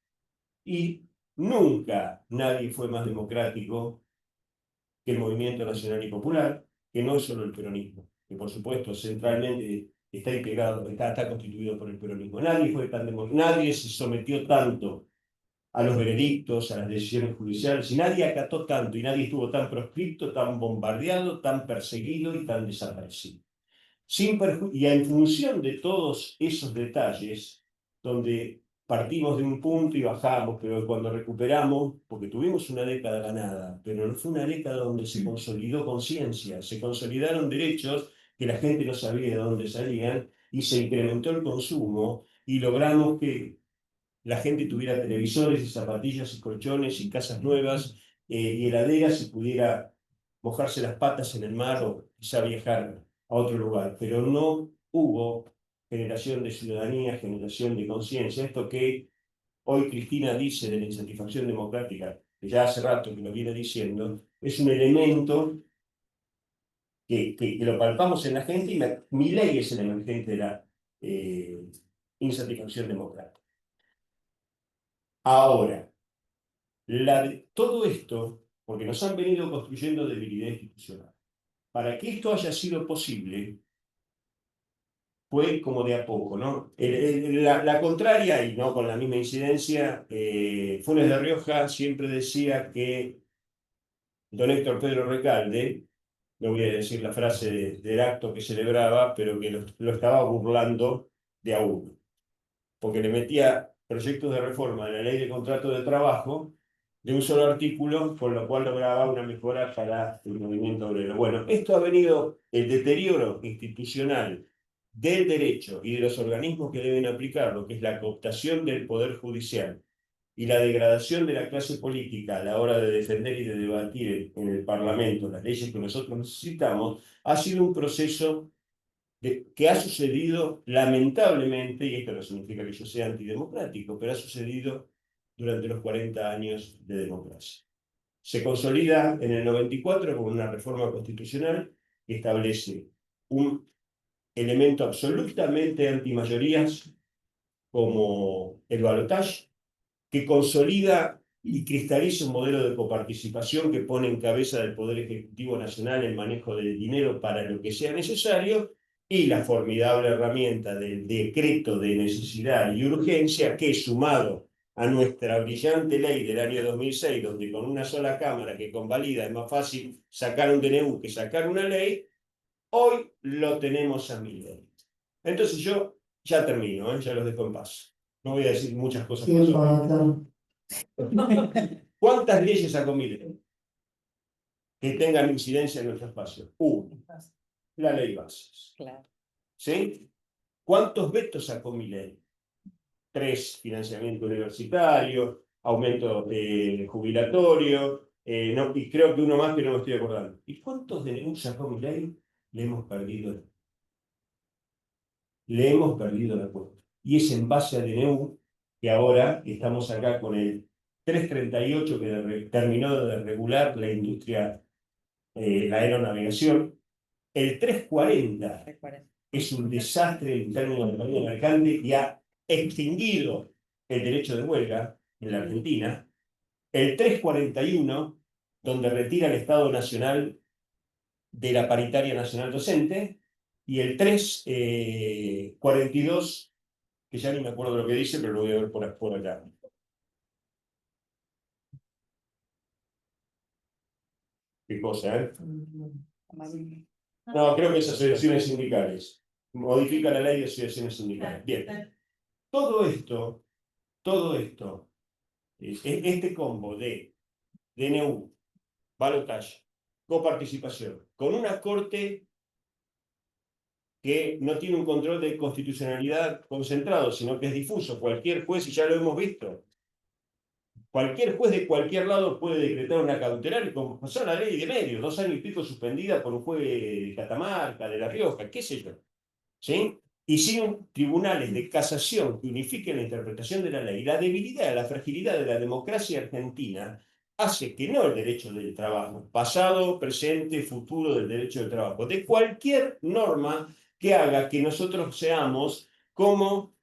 Y nunca nadie fue más democrático que el movimiento nacional y popular, que no es solo el peronismo, que por supuesto centralmente está integrado, está constituido por el peronismo. Nadie se sometió tanto a los veredictos, a las decisiones judiciales, y nadie acató tanto, y nadie estuvo tan proscripto, tan bombardeado, tan perseguido y tan desaparecido. Y en función de todos esos detalles, donde partimos de un punto y bajamos, pero cuando recuperamos, porque tuvimos una década ganada, pero no fue una década donde se consolidó conciencia, se consolidaron derechos que la gente no sabía de dónde salían, y se incrementó el consumo, y logramos que la gente tuviera televisores y zapatillas y colchones y casas nuevas y heladeras y pudiera mojarse las patas en el mar o quizá viajar a otro lugar. Pero no hubo generación de ciudadanía, generación de conciencia. Esto que hoy Cristina dice de la insatisfacción democrática, que ya hace rato que lo viene diciendo, es un elemento que lo palpamos en la gente, y Milei es el emergente de la insatisfacción democrática. Ahora, todo esto, porque nos han venido construyendo debilidad institucional. Para que esto haya sido posible, fue como de a poco, ¿no? La contraria, y no con la misma incidencia, Funes de Rioja siempre decía que don Héctor Pedro Recalde, no voy a decir la frase del acto que celebraba, pero que lo estaba burlando de a uno, porque le metía proyectos de reforma de la ley de contrato de trabajo de un solo artículo, con lo cual lograba una mejora para el movimiento obrero. Bueno, esto ha venido, el deterioro institucional del derecho y de los organismos que deben aplicarlo, que es la cooptación del Poder Judicial y la degradación de la clase política a la hora de defender y de debatir en el Parlamento las leyes que nosotros necesitamos, ha sido un proceso que ha sucedido lamentablemente, y esto no significa que yo sea antidemocrático, pero ha sucedido durante los 40 años de democracia. Se consolida en el 94 con una reforma constitucional que establece un elemento absolutamente antimayorías como el balotaje, que consolida y cristaliza un modelo de coparticipación que pone en cabeza del Poder Ejecutivo Nacional el manejo del dinero para lo que sea necesario, y la formidable herramienta del decreto de necesidad y urgencia, que sumado a nuestra brillante ley del año 2006, donde con una sola Cámara que convalida es más fácil sacar un DNU que sacar una ley, hoy lo tenemos a Milei. Entonces yo ya termino, ya los dejo en paz. No voy a decir muchas cosas más. Tiempo, doctor. ¿Cuántas leyes sacó Milei que tengan incidencia en nuestro espacio? Uno, la ley bases. Claro. ¿Sí? ¿Cuántos vetos sacó Milei? 3, financiamiento universitario, aumento jubilatorio, no, y creo que uno más que no me estoy acordando. ¿Y cuántos DNU sacó Milei? Le hemos perdido la cuenta. Y es en base a DNU que ahora estamos acá con el 338 que terminó de regular la industria, la aeronavegación, El 340 es un desastre en términos de gobierno del alcalde y ha extinguido el derecho de huelga en la Argentina. El 341, donde retira el Estado Nacional de la paritaria nacional docente, y el 342, que ya ni me acuerdo lo que dice, pero lo voy a ver por acá. ¿Qué cosa, eh? No, creo que es asociaciones sindicales. Modifica la ley de asociaciones sindicales. Bien. Todo esto, este combo de DNU, balotaje, coparticipación, con una corte que no tiene un control de constitucionalidad concentrado, sino que es difuso. Cualquier juez, y ya lo hemos visto, cualquier juez de cualquier lado puede decretar una cautelar, y como pasó la ley de medios, 2 años y pico suspendida por un juez de Catamarca, de La Rioja, qué sé yo. ¿Sí? Y sin tribunales de casación que unifiquen la interpretación de la ley, la debilidad, la fragilidad de la democracia argentina hace que no el derecho del trabajo, pasado, presente, futuro del derecho del trabajo, de cualquier norma que haga que nosotros seamos como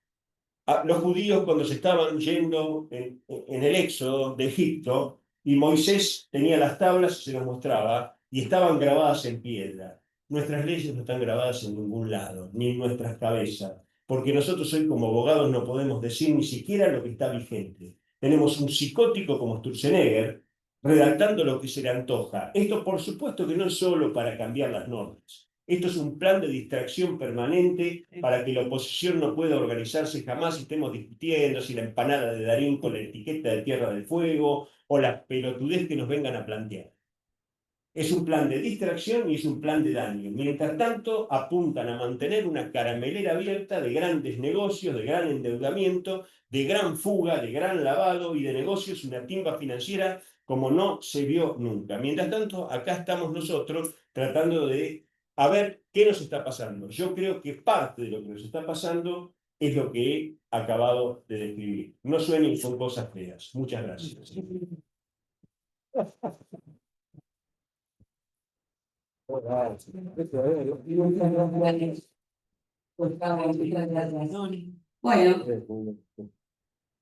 los judíos cuando se estaban yendo en el éxodo de Egipto y Moisés tenía las tablas y se las mostraba y estaban grabadas en piedra. Nuestras leyes no están grabadas en ningún lado, ni en nuestras cabezas, porque nosotros hoy como abogados no podemos decir ni siquiera lo que está vigente. Tenemos un psicótico como Sturzenegger redactando lo que se le antoja. Esto por supuesto que no es solo para cambiar las normas. Esto es un plan de distracción permanente para que la oposición no pueda organizarse jamás y estemos discutiendo si la empanada de Darín con la etiqueta de Tierra del Fuego o la pelotudez que nos vengan a plantear. Es un plan de distracción y es un plan de daño. Mientras tanto, apuntan a mantener una caramelera abierta de grandes negocios, de gran endeudamiento, de gran fuga, de gran lavado y de negocios, una timba financiera como no se vio nunca. Mientras tanto, acá estamos nosotros tratando de a ver qué nos está pasando. Yo creo que parte de lo que nos está pasando es lo que he acabado de describir. No suenen con cosas feas. Muchas gracias. Bueno,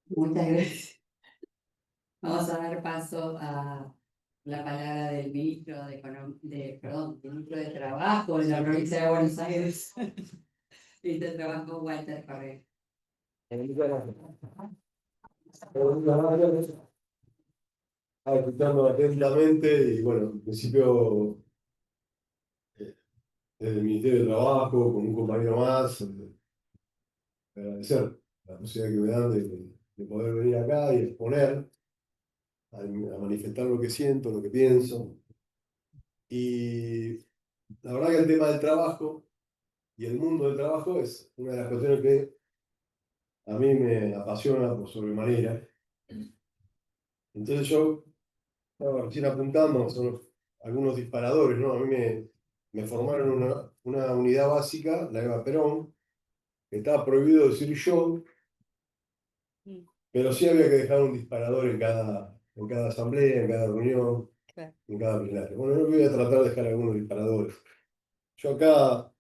muchas gracias. Vamos a dar paso a la palabra del ministro ministro de Trabajo de la provincia de Buenos Aires. Ministro de Trabajo, Walter Correa. Escuchando atentamente y bueno, en principio desde el Ministerio de Trabajo, con un compañero más, agradecer la posibilidad que me dan de poder venir acá y exponer, a manifestar lo que siento, lo que pienso. Y la verdad que el tema del trabajo y el mundo del trabajo es una de las cuestiones que a mí me apasiona por sobremanera. Entonces yo estaba recién apuntando, son algunos disparadores, ¿no? A mí me formaron una unidad básica, la Eva Perón, que estaba prohibido decir yo, pero sí había que dejar un disparador en cada asamblea, en cada reunión, en cada plenario. Bueno, yo voy a tratar de dejar algunos disparadores. Yo acá,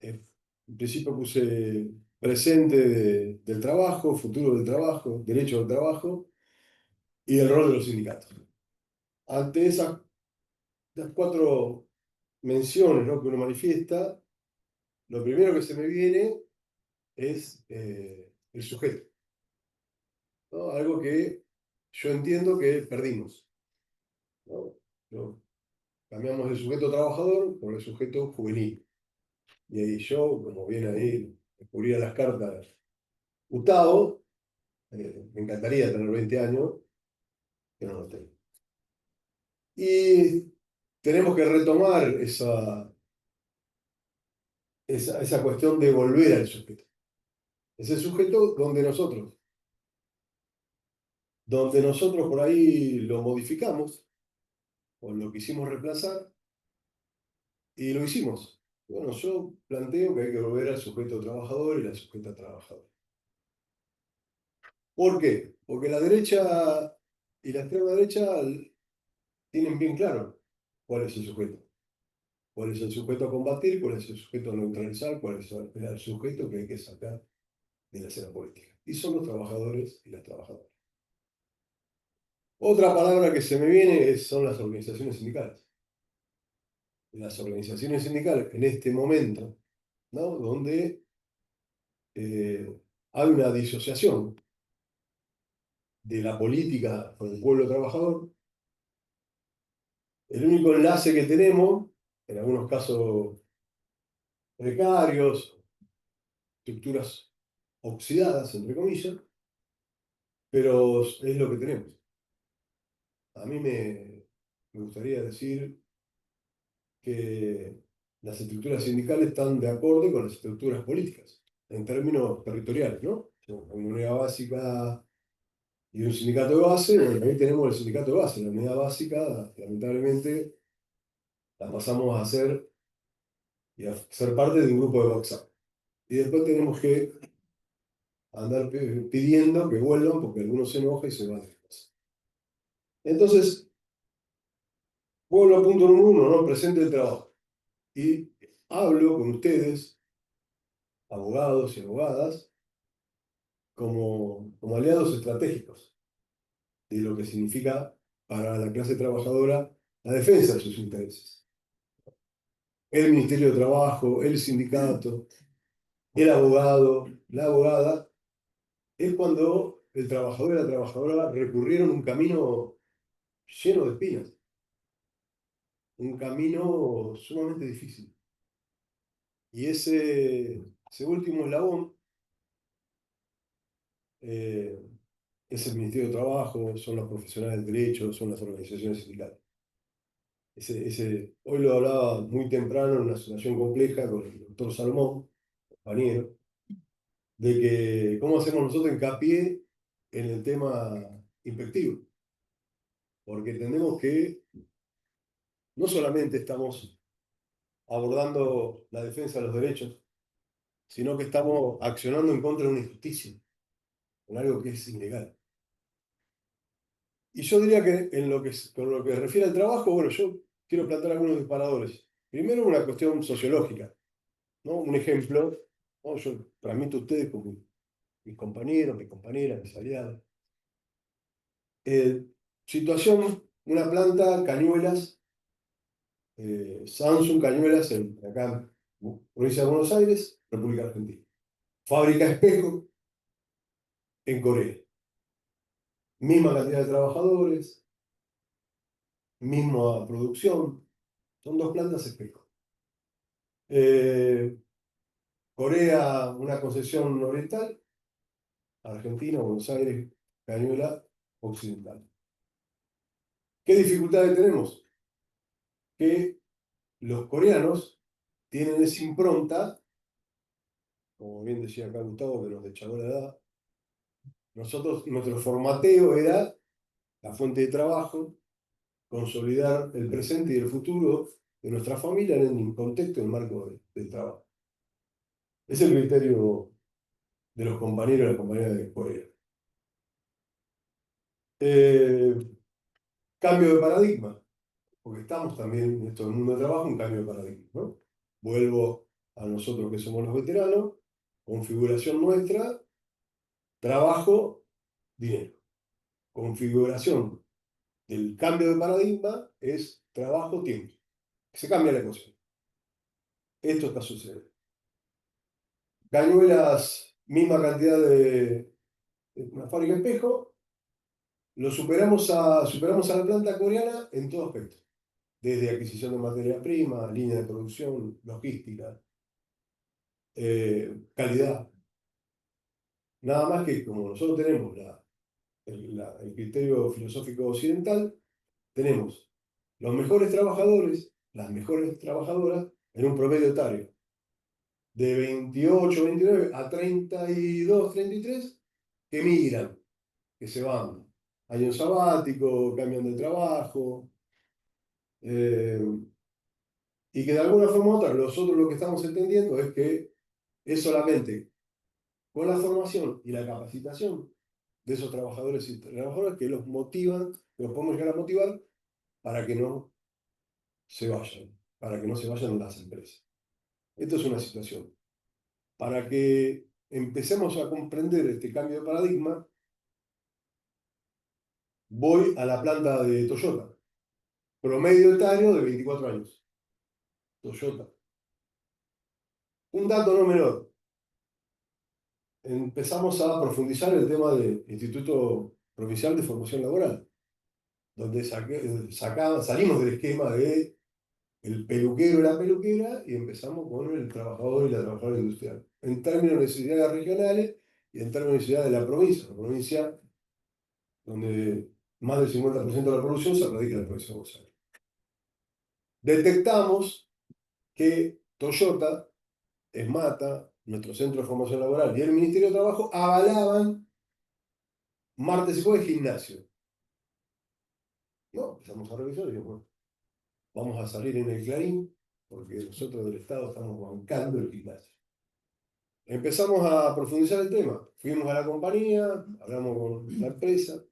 en principio puse presente del trabajo, futuro del trabajo, derecho al trabajo y el rol de los sindicatos. Ante las 4 menciones, ¿no?, que uno manifiesta, lo primero que se me viene es el sujeto, ¿no? Algo que yo entiendo que perdimos, ¿no? Cambiamos el sujeto trabajador por el sujeto juvenil. Y ahí yo, como bien ahí descubría las cartas Gustavo, me encantaría tener 20 años, que no lo tengo. Y tenemos que retomar esa cuestión de volver al sujeto. Ese sujeto donde nosotros por ahí lo modificamos, o lo quisimos reemplazar, y lo hicimos. Bueno, yo planteo que hay que volver al sujeto trabajador y la sujeta trabajadora. ¿Por qué? Porque la derecha y la extrema derecha tienen bien claro cuál es el sujeto. cuál es el sujeto a combatir, cuál es el sujeto a neutralizar, cuál es el sujeto que hay que sacar de la escena política. Y son los trabajadores y las trabajadoras. Otra palabra que se me viene son las organizaciones sindicales. Las organizaciones sindicales en este momento, ¿no? Donde hay una disociación de la política con el pueblo trabajador. El único enlace que tenemos, en algunos casos precarios, estructuras oxidadas, entre comillas, pero es lo que tenemos. A mí me gustaría decir que las estructuras sindicales están de acuerdo con las estructuras políticas, en términos territoriales, ¿no? Una unidad básica y un sindicato de base, bueno, ahí tenemos el sindicato de base. La unidad básica, lamentablemente, la pasamos a hacer y a ser parte de un grupo de WhatsApp. Y después tenemos que andar pidiendo que vuelvan porque algunos se enojan y se van. Entonces, vuelvo al punto número uno, ¿no? Presente el trabajo. Y hablo con ustedes, abogados y abogadas, como aliados estratégicos de lo que significa para la clase trabajadora la defensa de sus intereses. El Ministerio de Trabajo, el sindicato, el abogado, la abogada, es cuando el trabajador y la trabajadora recurrieron un camino lleno de espinas, un camino sumamente difícil. Y ese último eslabón es el Ministerio de Trabajo, son los profesionales del derecho, son las organizaciones sindicales. Hoy lo hablaba muy temprano en una situación compleja con el doctor Salmón, compañero, de que cómo hacemos nosotros hincapié en el tema inspectivo. Porque entendemos que no solamente estamos abordando la defensa de los derechos, sino que estamos accionando en contra de una injusticia, en algo que es ilegal. Y yo diría que con lo que refiere al trabajo, bueno, yo quiero plantear algunos disparadores. Primero, una cuestión sociológica, ¿no? Un ejemplo, ¿no? Yo transmito a ustedes como mis compañeros, mis compañeras, mis aliados. Situación, una planta, Cañuelas, Samsung Cañuelas, acá en provincia de Buenos Aires, República Argentina. Fábrica espejo en Corea. Misma cantidad de trabajadores, misma producción, son dos plantas espejo. Corea, una concesión oriental, Argentina, Buenos Aires, Cañuela occidental. ¿Qué dificultades tenemos? Que los coreanos tienen esa impronta, como bien decía acá Gustavo, que nos echó la edad. Nosotros, nuestro formateo era la fuente de trabajo, consolidar el presente y el futuro de nuestra familia en el contexto, en el marco del trabajo. Es el criterio de los compañeros y las compañeras de Corea. Cambio de paradigma, porque estamos también en todo el mundo de trabajo, un cambio de paradigma, ¿no? Vuelvo a nosotros que somos los veteranos, configuración nuestra, trabajo, dinero. Configuración del cambio de paradigma es trabajo, tiempo. Se cambia la ecuación. Esto está sucediendo. Cañuelas, misma cantidad de una fábrica de espejo, lo superamos a la planta coreana en todo aspecto. Desde adquisición de materia prima, línea de producción, logística, calidad. Nada más que como nosotros tenemos el criterio filosófico occidental, tenemos los mejores trabajadores, las mejores trabajadoras, en un promedio etario de 28, 29 a 32, 33, que migran, que se van. Año sabático, cambian de trabajo, y que de alguna forma u otra, nosotros lo que estamos entendiendo es que es solamente con la formación y la capacitación de esos trabajadores y trabajadoras que los motivan, que los podemos llegar a motivar para que no se vayan. para que no se vayan las empresas. Esto es una situación. Para que empecemos a comprender este cambio de paradigma, voy a la planta de Toyota. Promedio etario de 24 años. Toyota. Un dato no menor. Empezamos a profundizar el tema del Instituto Provincial de Formación Laboral, donde salimos del esquema de el peluquero y la peluquera y empezamos con el trabajador y la trabajadora industrial. En términos de necesidades regionales y en términos de necesidades de la provincia donde más del 50% de la producción se radica en la provincia de Buenos Aires. Detectamos que Toyota, ESMATA, nuestro Centro de Formación Laboral y el Ministerio de Trabajo avalaban martes y jueves gimnasio. No, empezamos a revisar y dijimos, bueno, vamos a salir en el Clarín, porque nosotros del Estado estamos bancando el gimnasio. Empezamos a profundizar el tema. Fuimos a la compañía, hablamos con la empresa.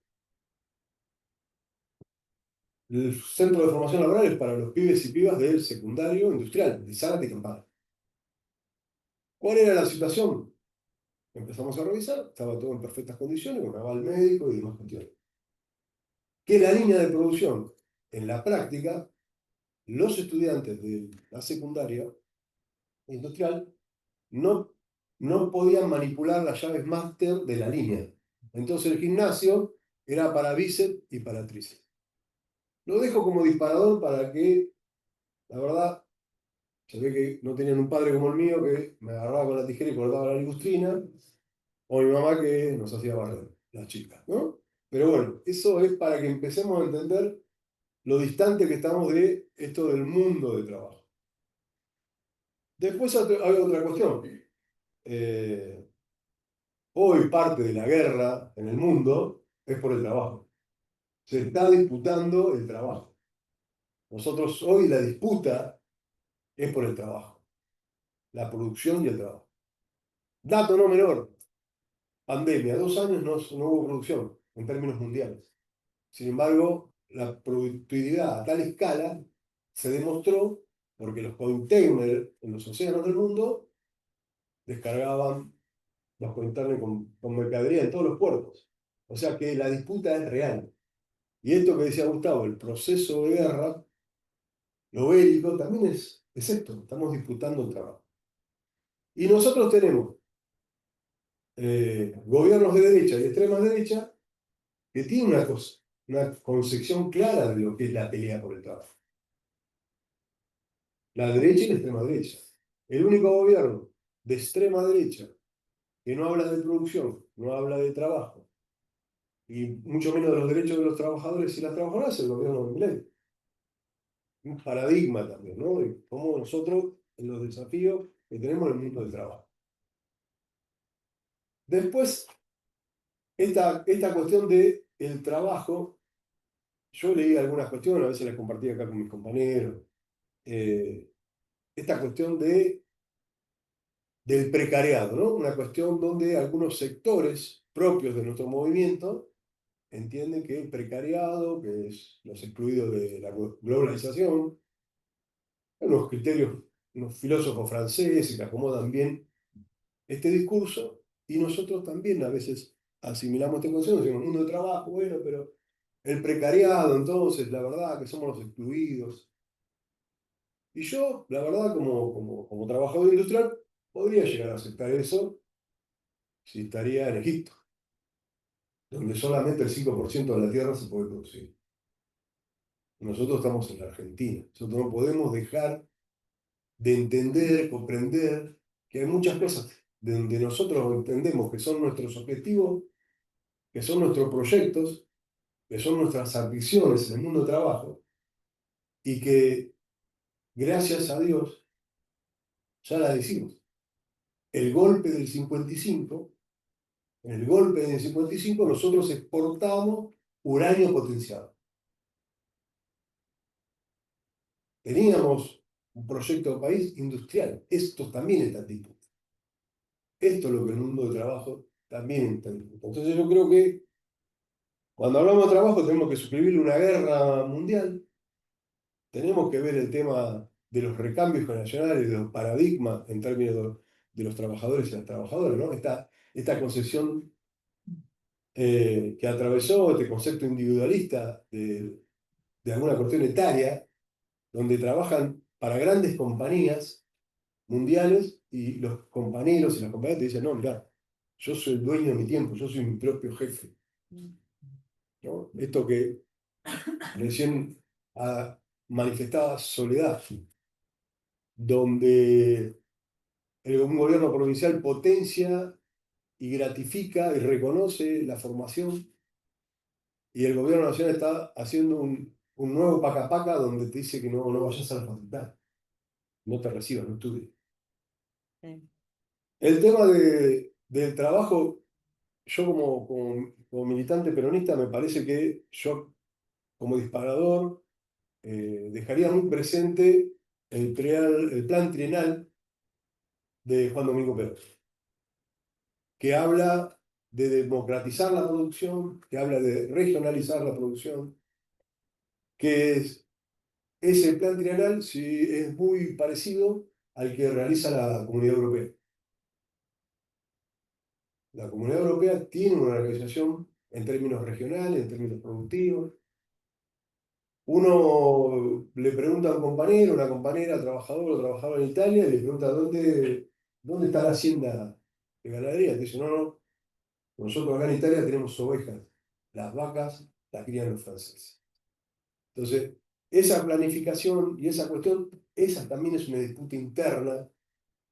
El Centro de Formación Laboral es para los pibes y pibas del secundario industrial, de Zárate y Campana. ¿Cuál era la situación? Empezamos a revisar, estaba todo en perfectas condiciones, con aval médico y demás cuestiones. Que la línea de producción, en la práctica, los estudiantes de la secundaria industrial no podían manipular las llaves máster de la línea. Entonces el gimnasio era para bíceps y para tríceps. Lo dejo como disparador para que, la verdad, se ve que no tenían un padre como el mío que me agarraba con la tijera y cortaba la ligustrina, o mi mamá que nos hacía barrer, las chicas, ¿no? Pero bueno, eso es para que empecemos a entender lo distante que estamos de esto del mundo de trabajo. Después hay otra cuestión. Hoy parte de la guerra en el mundo es por el trabajo. Se está disputando el trabajo. Nosotros hoy la disputa es por el trabajo, la producción y el trabajo. Dato no menor, pandemia, 2 años no hubo producción en términos mundiales. Sin embargo, la productividad a tal escala se demostró porque los containers en los océanos del mundo descargaban los containers con mercadería en todos los puertos. O sea que la disputa es real. Y esto que decía Gustavo, el proceso de guerra, lo bélico, también es esto, estamos disputando el trabajo. Y nosotros tenemos gobiernos de derecha y extrema derecha que tienen una concepción clara de lo que es la pelea por el trabajo. La derecha y la extrema derecha. El único gobierno de extrema derecha que no habla de producción, no habla de trabajo, y mucho menos de los derechos de los trabajadores y las trabajadoras, es el gobierno de Milei. Un paradigma también, ¿no? De cómo nosotros, en los desafíos que tenemos en el mundo del trabajo. Después, esta cuestión del trabajo, yo leí algunas cuestiones, a veces las compartí acá con mis compañeros, esta cuestión del precariado, ¿no? Una cuestión donde algunos sectores propios de nuestro movimiento entienden que el precariado, que es los excluidos de la globalización, unos criterios, unos filósofos franceses que acomodan bien este discurso, y nosotros también a veces asimilamos este concepto, decimos, el mundo de trabajo, bueno, pero el precariado, entonces, la verdad que somos los excluidos. Y yo, la verdad, como trabajador industrial, podría llegar a aceptar eso si estaría en Egipto, donde solamente el 5% de la tierra se puede producir. Nosotros estamos en la Argentina. Nosotros no podemos dejar de entender, comprender que hay muchas cosas de donde nosotros entendemos que son nuestros objetivos, que son nuestros proyectos, que son nuestras ambiciones en el mundo de trabajo, y que, gracias a Dios, ya las hicimos. El golpe del 55, en el golpe del 55 nosotros exportamos uranio potenciado. Teníamos un proyecto de país industrial. Esto también está en disputa. Esto es lo que el mundo de trabajo también está en disputa. Entonces yo creo que cuando hablamos de trabajo tenemos que suscribirle una guerra mundial. Tenemos que ver el tema de los recambios generacionales, de los paradigmas en términos de los trabajadores y las trabajadoras, ¿no? Esta concepción que atravesó este concepto individualista de alguna cuestión etaria, donde trabajan para grandes compañías mundiales y los compañeros y las compañeras te dicen, no, mirá, yo soy el dueño de mi tiempo, yo soy mi propio jefe, ¿no? Esto que recién manifestaba Soledad, donde un gobierno provincial potencia y gratifica y reconoce la formación y el gobierno nacional está haciendo un nuevo paca paca donde te dice que no vayas a la facultad, no te recibas, no estudies. Sí. El tema del trabajo, yo como militante peronista me parece que yo como disparador dejaría muy presente el plan trienal de Juan Domingo Perón, que habla de democratizar la producción, que habla de regionalizar la producción, que ese plan trienal sí, es muy parecido al que realiza la Comunidad Europea. La Comunidad Europea tiene una organización en términos regionales, en términos productivos. Uno le pregunta a un compañero, una compañera, trabajador o trabajadora en Italia, y le pregunta dónde está la hacienda de ganadería. Te dice, no, nosotros acá en Italia tenemos ovejas. Las vacas las crían los franceses. Entonces, esa planificación y esa cuestión, esa también es una disputa interna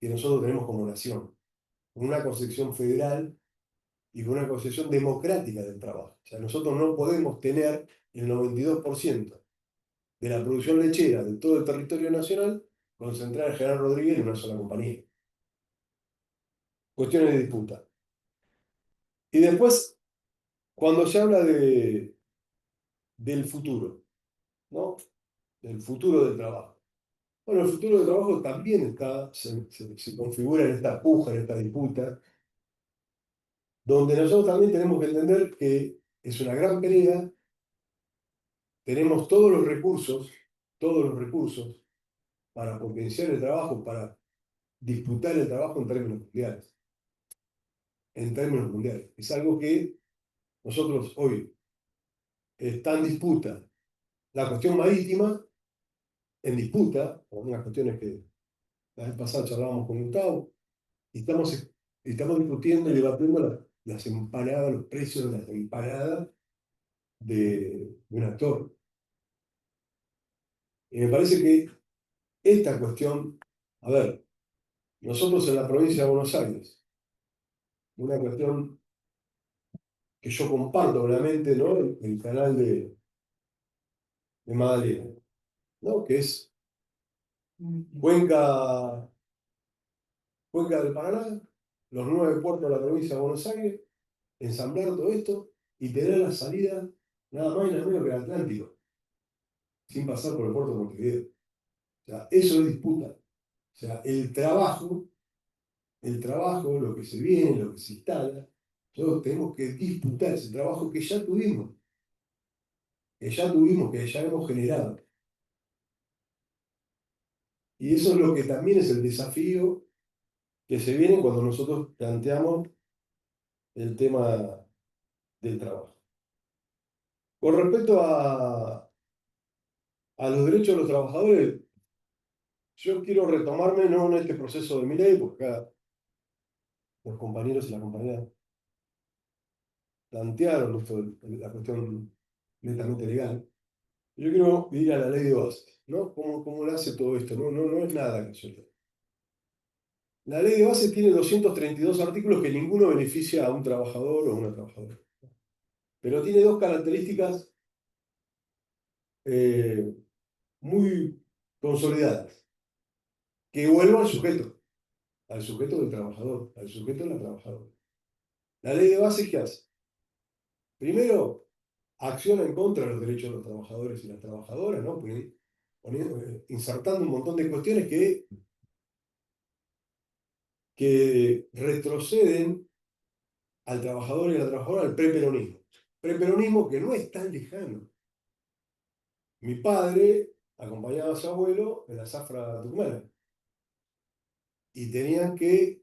que nosotros tenemos como nación, con una concepción federal y con una concepción democrática del trabajo. O sea, nosotros no podemos tener el 92% de la producción lechera de todo el territorio nacional concentrada en General Rodríguez en una sola compañía. Cuestiones de disputa. Y después, cuando se habla del futuro, ¿no? Del futuro del trabajo. Bueno, el futuro del trabajo también se configura en esta puja, en esta disputa, donde nosotros también tenemos que entender que es una gran pelea, tenemos todos los recursos para potenciar el trabajo, para disputar el trabajo en términos mundiales. En términos mundiales. Es algo que nosotros hoy está en disputa. La cuestión marítima, en disputa, por unas cuestiones que la vez pasada charlábamos con Gustavo, y estamos discutiendo y debatiendo las empanadas, los precios de las empanadas de un actor. Y me parece que esta cuestión, a ver, nosotros en la provincia de Buenos Aires, una cuestión que yo comparto obviamente, ¿no? El canal de Magdalena, ¿no? Que es Cuenca del Paraná, los 9 puertos de la provincia de Buenos Aires, ensamblar todo esto y tener la salida nada más y nada menos que al Atlántico, sin pasar por el puerto de Montevideo. O sea, eso es disputa. O sea, el trabajo, lo que se viene, lo que se instala, nosotros tenemos que disputar ese trabajo que ya tuvimos, que ya hemos generado. Y eso es lo que también es el desafío que se viene cuando nosotros planteamos el tema del trabajo. Con respecto a los derechos de los trabajadores, yo quiero retomarme no en este proceso de mi ley, porque acá los compañeros y las compañeras plantearon esto, la cuestión netamente legal. Yo quiero ir a la ley de bases, ¿no? ¿Cómo le hace todo esto? No es nada casual. La ley de bases tiene 232 artículos que ninguno beneficia a un trabajador o a una trabajadora. Pero tiene dos características muy consolidadas, que vuelvo al sujeto del trabajador, al sujeto de la trabajadora. La ley de bases, ¿qué hace? Primero, acciona en contra de los derechos de los trabajadores y las trabajadoras, ¿no? Insertando un montón de cuestiones que retroceden al trabajador y a la trabajadora al preperonismo. Preperonismo que no es tan lejano. Mi padre acompañaba a su abuelo en la zafra tucumana. Y tenían que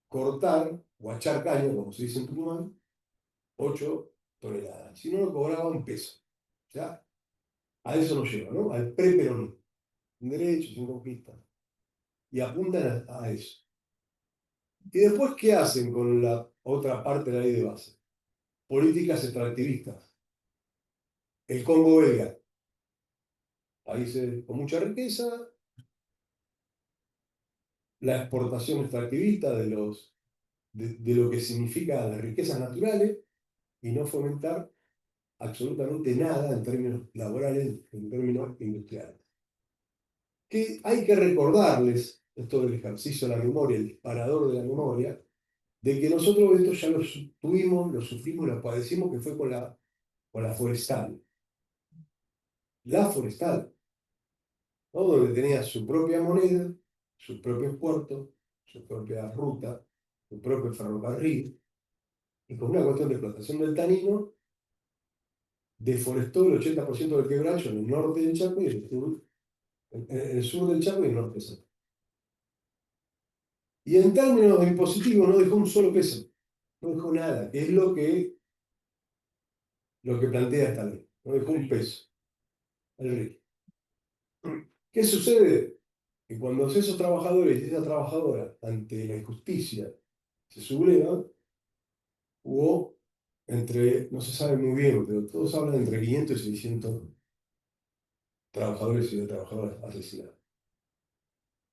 cortar o achar caño, como se dice en Tucumán, 8 toneladas. Si no, lo cobraban peso. O sea, a eso nos lleva, ¿no? Al preperonismo. Sin derechos, sin conquista. Y apuntan a eso. ¿Y después qué hacen con la otra parte de la ley de base? Políticas extractivistas. El Congo belga, países con mucha riqueza, la exportación extractivista de lo que significa las riquezas naturales y no fomentar absolutamente nada en términos laborales, en términos industriales. Que hay que recordarles, esto del ejercicio de la memoria, el disparador de la memoria, de que nosotros esto ya lo tuvimos, lo sufrimos, lo padecimos, que fue con la forestal. La forestal, ¿no? Donde tenía su propia moneda, sus propios puertos, su propia ruta, su propio ferrocarril, y con una cuestión de explotación del tanino, deforestó el 80% del quebracho en el norte del Chaco y en el sur del Chaco y el norte del Chaco. Y en términos impositivos no dejó un solo peso, no dejó nada, que es lo que plantea esta ley, no dejó un peso, el rico. ¿Qué sucede? Que cuando esos trabajadores y esas trabajadoras ante la injusticia se sublevan, hubo no se sabe muy bien, pero todos hablan entre 500 y 600 trabajadores y trabajadoras asesinados.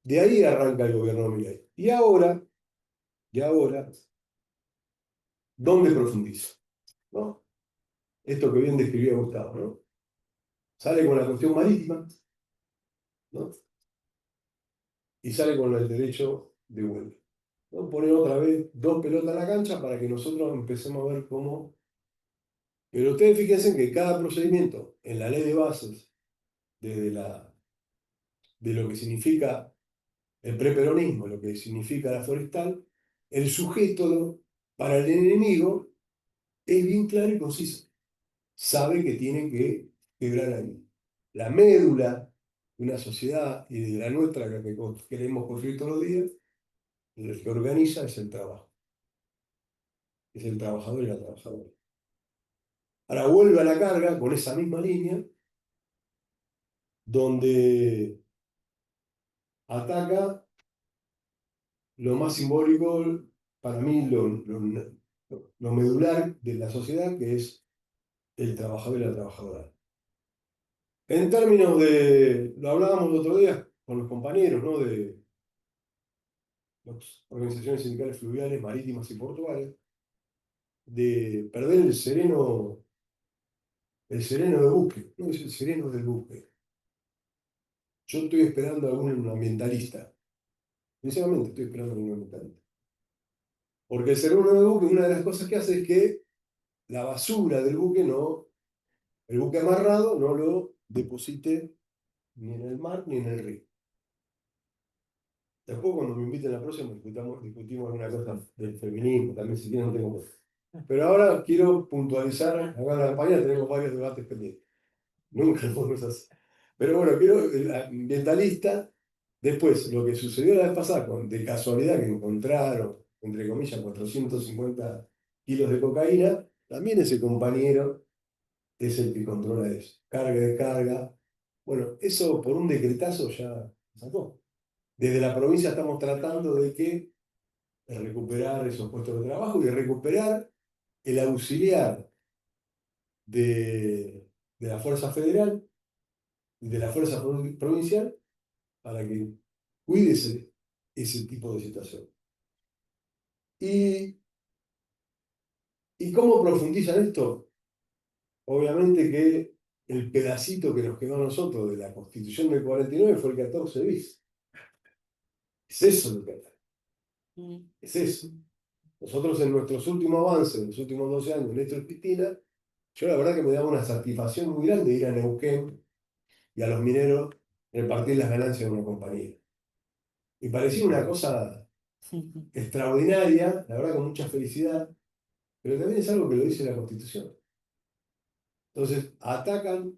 De ahí arranca el gobierno de Milei. Y ahora, ¿dónde profundiza? ¿No? Esto que bien describía Gustavo, ¿no? Sale con la cuestión marítima, ¿no? Y sale con el derecho de huelga, ¿no? Pone otra vez dos pelotas en la cancha para que nosotros empecemos a ver cómo. Pero ustedes fíjense que cada procedimiento en la ley de bases, de lo que significa el preperonismo, lo que significa la forestal, el sujeto para el enemigo es bien claro y conciso. Sabe que tiene que quebrar ahí. La médula de una sociedad y de la nuestra que queremos construir todos los días, el que organiza es el trabajo. Es el trabajador y la trabajadora. Ahora vuelve a la carga con esa misma línea, donde ataca lo más simbólico, para mí, lo medular de la sociedad, que es el trabajador y la trabajadora. En términos lo hablábamos el otro día con los compañeros, ¿no? De las organizaciones sindicales fluviales, marítimas y portuarias, de perder el sereno de buque, no es el sereno del buque. Yo estoy esperando a algún ambientalista, sinceramente estoy esperando a algún ambientalista. Porque el sereno del buque, una de las cosas que hace es que la basura del buque el buque amarrado no lo deposite ni en el mar ni en el río. Después, cuando me inviten a la próxima, discutimos alguna cosa del feminismo, también si quieren no tengo problema. Pero ahora quiero puntualizar, acá en la España tenemos varios debates pendientes. Nunca lo podemos hacer. Pero bueno, quiero el ambientalista, después lo que sucedió la vez pasada, de casualidad que encontraron, entre comillas, 450 kilos de cocaína, también ese compañero es el que controla eso. Carga y descarga. Bueno, eso por un decretazo ya sacó. Desde la provincia estamos tratando de recuperar esos puestos de trabajo y de recuperar el auxiliar de la Fuerza Federal y de la Fuerza Provincial para que cuide ese tipo de situación. ¿Y cómo profundizan esto? Obviamente que el pedacito que nos quedó a nosotros de la Constitución del 49 fue el 14 bis. Es eso lo que hay. Es eso. Nosotros en nuestros últimos avances, en los últimos 12 años, Néstor Cristina, yo la verdad que me daba una satisfacción muy grande ir a Neuquén y a los mineros repartir las ganancias de una compañía. Y parecía una cosa extraordinaria, la verdad con mucha felicidad, pero también es algo que lo dice la Constitución. Entonces, atacan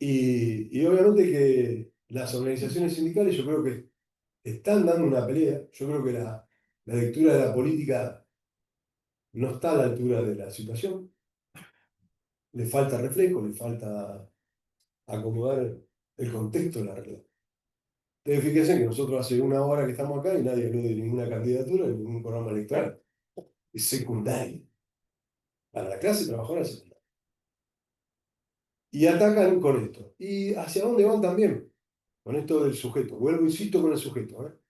Y obviamente que las organizaciones sindicales yo creo que están dando una pelea. Yo creo que la lectura de la política no está a la altura de la situación. Le falta reflejo, le falta acomodar el contexto de la realidad. Ustedes fíjense que nosotros hace una hora que estamos acá y nadie habló de ninguna candidatura, de ningún programa electoral. Es secundario. Para la clase trabajadora es secundario. Y atacan con esto. ¿Y hacia dónde van también? Con esto del sujeto. Vuelvo, insisto, con el sujeto.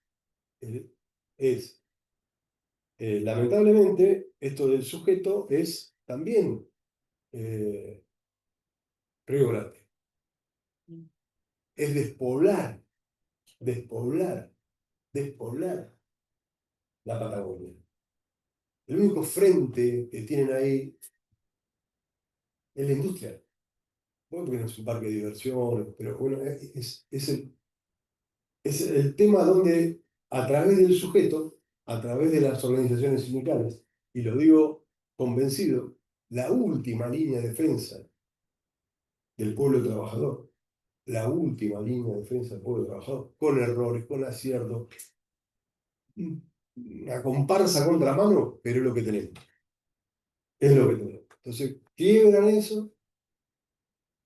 Es, lamentablemente, esto del sujeto es también Río Grande. Es despoblar, despoblar, despoblar la Patagonia. El único frente que tienen ahí es la industria. Bueno, porque no es un parque de diversiones, pero bueno, es el tema donde a través del sujeto, a través de las organizaciones sindicales, y lo digo convencido, la última línea de defensa del pueblo trabajador, la última línea de defensa del pueblo trabajador, con errores, con aciertos, una comparsa contra mano, pero es lo que tenemos. Es lo que tenemos. Entonces, quiebran eso.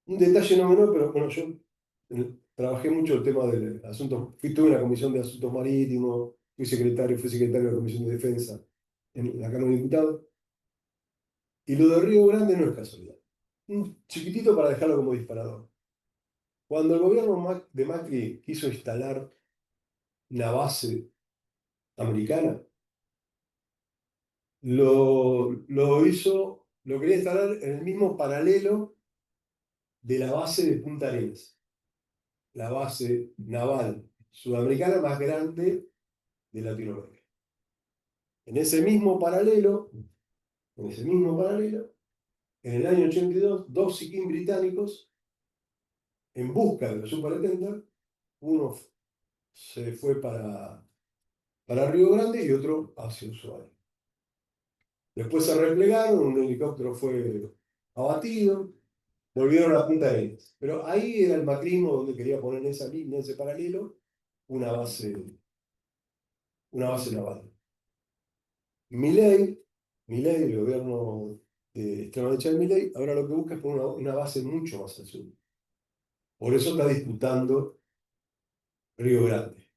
Un detalle no menor, pero bueno, yo trabajé mucho el tema del asunto, tuve una comisión de asuntos marítimos, fui secretario de la Comisión de Defensa en la Cámara de Diputados, y lo de Río Grande no es casualidad. Un chiquitito para dejarlo como disparador. Cuando el gobierno de Macri quiso instalar una base americana, lo hizo, lo quería instalar en el mismo paralelo de la base de Punta Arenas, la base naval sudamericana más grande de Latinoamérica. En ese mismo paralelo, en el año 82, dos Sikkim británicos, en busca de los supertender, uno se fue para Río Grande y otro hacia Ushuaia. Después se replegaron, un helicóptero fue abatido, volvieron a Punta Arenas. Pero ahí era el macrismo donde quería poner en esa línea, en ese paralelo, una base naval. Milei, el gobierno de extrema derecha de Milei, ahora lo que busca es poner una base mucho más al sur. Por eso está disputando Río Grande,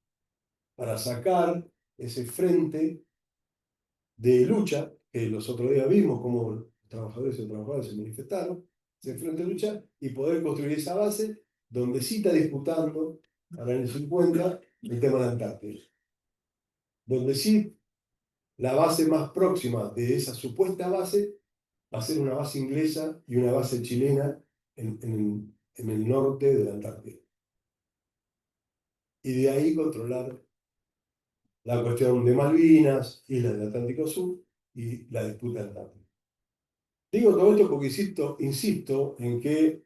para sacar ese frente de lucha, que los otros días vimos cómo los trabajadores y trabajadoras se manifestaron, ese frente de lucha, y poder construir esa base donde sí está disputando, para el 50, el tema de la Antártida. Donde sí la base más próxima de esa supuesta base va a ser una base inglesa y una base chilena en el norte de la Antártida. Y de ahí controlar la cuestión de Malvinas, islas del Atlántico Sur y la disputa antártica. Digo todo esto porque insisto en que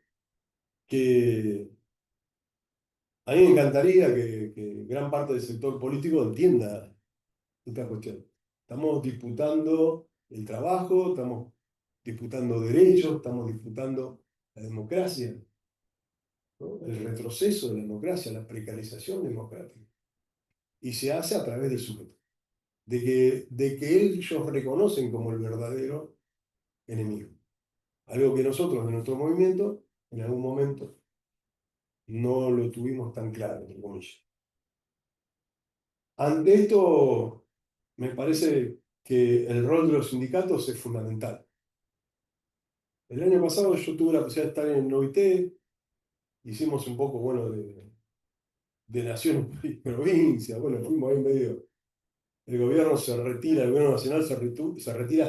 a mí me encantaría que gran parte del sector político entienda esta cuestión. Estamos disputando el trabajo, estamos disputando derechos, estamos disputando la democracia, ¿no? El retroceso de la democracia, la precarización democrática. Y se hace a través del sujeto. De que ellos reconocen como el verdadero enemigo. Algo que nosotros en nuestro movimiento, en algún momento, no lo tuvimos tan claro, entre comillas. Ante esto, me parece que el rol de los sindicatos es fundamental. El año pasado yo tuve la posibilidad de estar en OIT, hicimos un poco, bueno, de nación y provincia, bueno, fuimos ahí medio. El gobierno se retira, el gobierno nacional se retira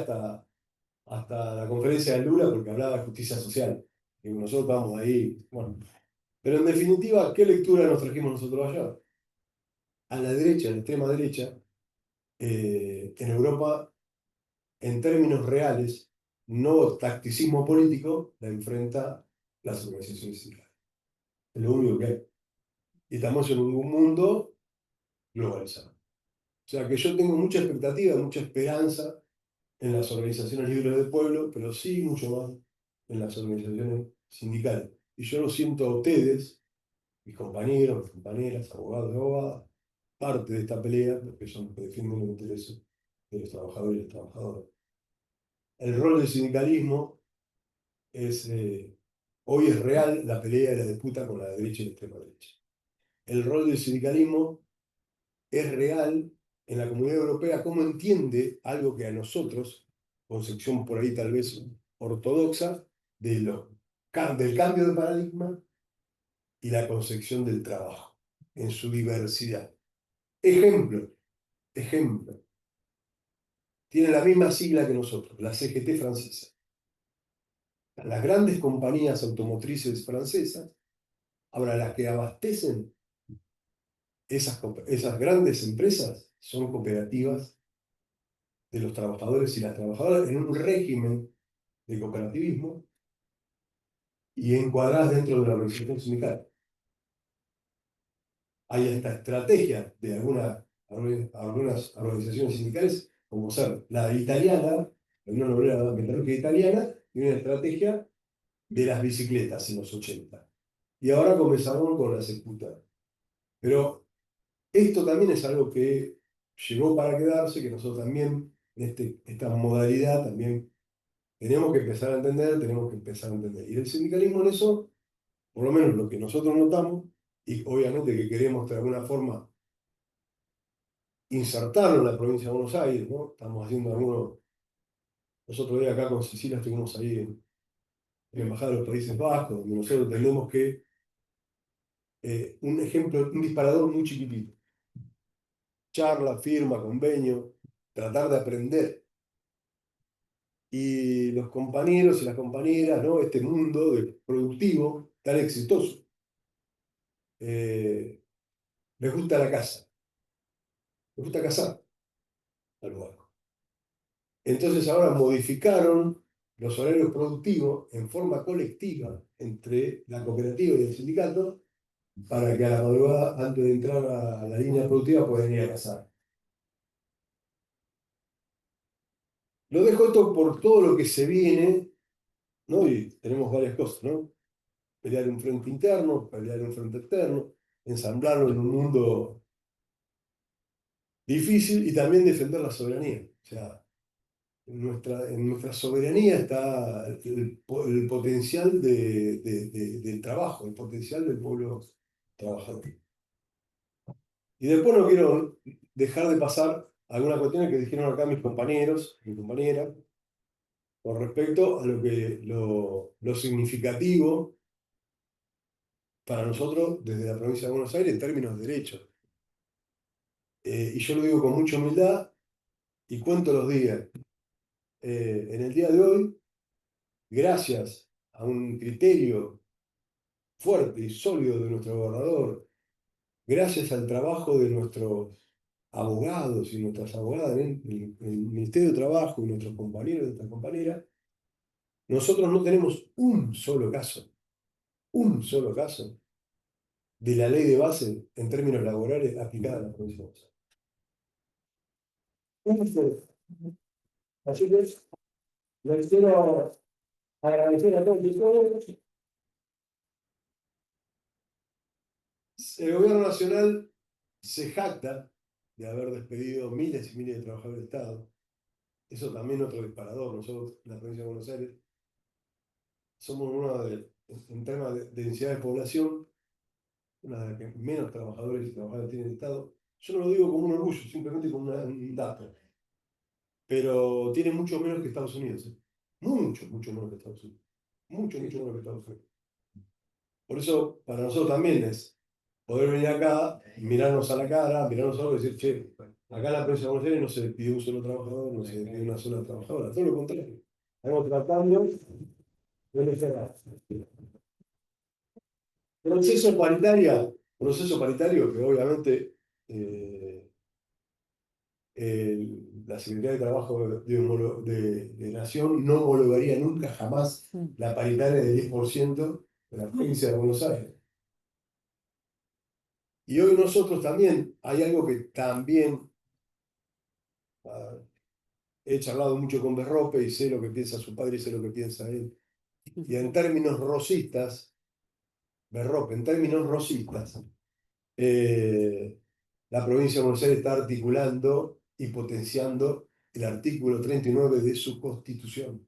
hasta la conferencia de Lula porque hablaba de justicia social. Y nosotros estábamos ahí, bueno. Pero en definitiva, ¿qué lectura nos trajimos nosotros allá? A la derecha, a la extrema derecha, en Europa, en términos reales, no tacticismo político, la enfrenta las organizaciones sindicales. Es lo único que hay. Y estamos en un mundo globalizado. O sea que yo tengo mucha expectativa, mucha esperanza en las organizaciones libres del pueblo, pero sí mucho más en las organizaciones sindicales. y yo lo siento a ustedes, mis compañeros, mis compañeras, abogados y abogadas, parte de esta pelea, porque son los que defienden los intereses de los trabajadores y las trabajadoras. El rol del sindicalismo es, hoy es real la pelea y la disputa con la derecha y la extrema derecha. El rol del sindicalismo es real en la Comunidad Europea, cómo entiende algo que a nosotros, concepción por ahí tal vez ortodoxa, del cambio de paradigma y la concepción del trabajo, en su diversidad. Ejemplo, tiene la misma sigla que nosotros, la CGT francesa. Las grandes compañías automotrices francesas, ahora las que abastecen esas grandes empresas son cooperativas de los trabajadores y las trabajadoras en un régimen de cooperativismo y encuadradas dentro de la organización sindical. Hay esta estrategia de algunas organizaciones sindicales, como ser la italiana, la Unión Obrera Metalúrgica Italiana, y una estrategia de las bicicletas en los 80. Y ahora comenzamos con la escutas. Pero esto también es algo que llegó para quedarse, que nosotros también, en esta modalidad, también tenemos que empezar a entender, tenemos que empezar a entender. Y el sindicalismo en eso, por lo menos lo que nosotros notamos, y obviamente que queremos de alguna forma insertarlo en la provincia de Buenos Aires, ¿no? Estamos haciendo algunos, nosotros hoy acá con Cecilia estuvimos ahí en la Embajada de los Países Bajos, donde nosotros entendemos que un ejemplo, un disparador muy chiquitito, charla, firma, convenio, tratar de aprender. Y los compañeros y las compañeras, ¿no? Este mundo productivo tan exitoso, les gusta la casa, les gusta casar al lugar. Entonces ahora modificaron los horarios productivos en forma colectiva entre la cooperativa y el sindicato para que a la madrugada, antes de entrar a la línea productiva, puedan ir a cazar. Lo dejo esto por todo lo que se viene, ¿no? Y tenemos varias cosas, ¿no? Pelear un frente interno, pelear un frente externo, ensamblarlo en un mundo difícil y también defender la soberanía. O sea, en nuestra soberanía está el potencial del trabajo, el potencial del pueblo trabajador. Y después no quiero dejar de pasar algunas cuestiones que dijeron acá mis compañeros, mi compañera, con respecto a lo significativo para nosotros desde la provincia de Buenos Aires en términos de derechos. Y yo lo digo con mucha humildad y cuento los días. En el día de hoy, gracias a un criterio fuerte y sólido de nuestro gobernador, gracias al trabajo de nuestros abogados y nuestras abogadas en el Ministerio de Trabajo y nuestros compañeros y nuestras compañeras, nosotros no tenemos un solo caso de la ley de base en términos laborales aplicada en la provincia de Buenos Aires. Así que les quiero agradecer a todos y todas. El gobierno nacional se jacta de haber despedido miles y miles de trabajadores del Estado. Eso también es otro disparador. Nosotros, en la provincia de Buenos Aires, somos en temas de densidad de población, una de las que menos trabajadores y trabajadoras tiene el Estado. Yo no lo digo como un orgullo, simplemente como un dato. Pero tiene mucho menos que Estados Unidos. Mucho, mucho menos que Estados Unidos. Mucho, mucho menos que Estados Unidos. Por eso, para nosotros también es poder venir acá, mirarnos a la cara, mirarnos a los ojos y decir, che, acá en la provincia de Buenos Aires no se despidió un solo trabajador, no se despidió una sola trabajadora. Todo lo contrario. Estamos tratando de mejorar. Proceso paritario que obviamente la Secretaría de Trabajo de Nación no homologaría nunca jamás la paritaria del 10% de la provincia de Buenos Aires. Y hoy nosotros también, hay algo que también he charlado mucho con Berrope y sé lo que piensa su padre y sé lo que piensa él. Y en términos rosistas, berroque, en términos rosistas, la provincia de Buenos Aires está articulando y potenciando el artículo 39 de su constitución,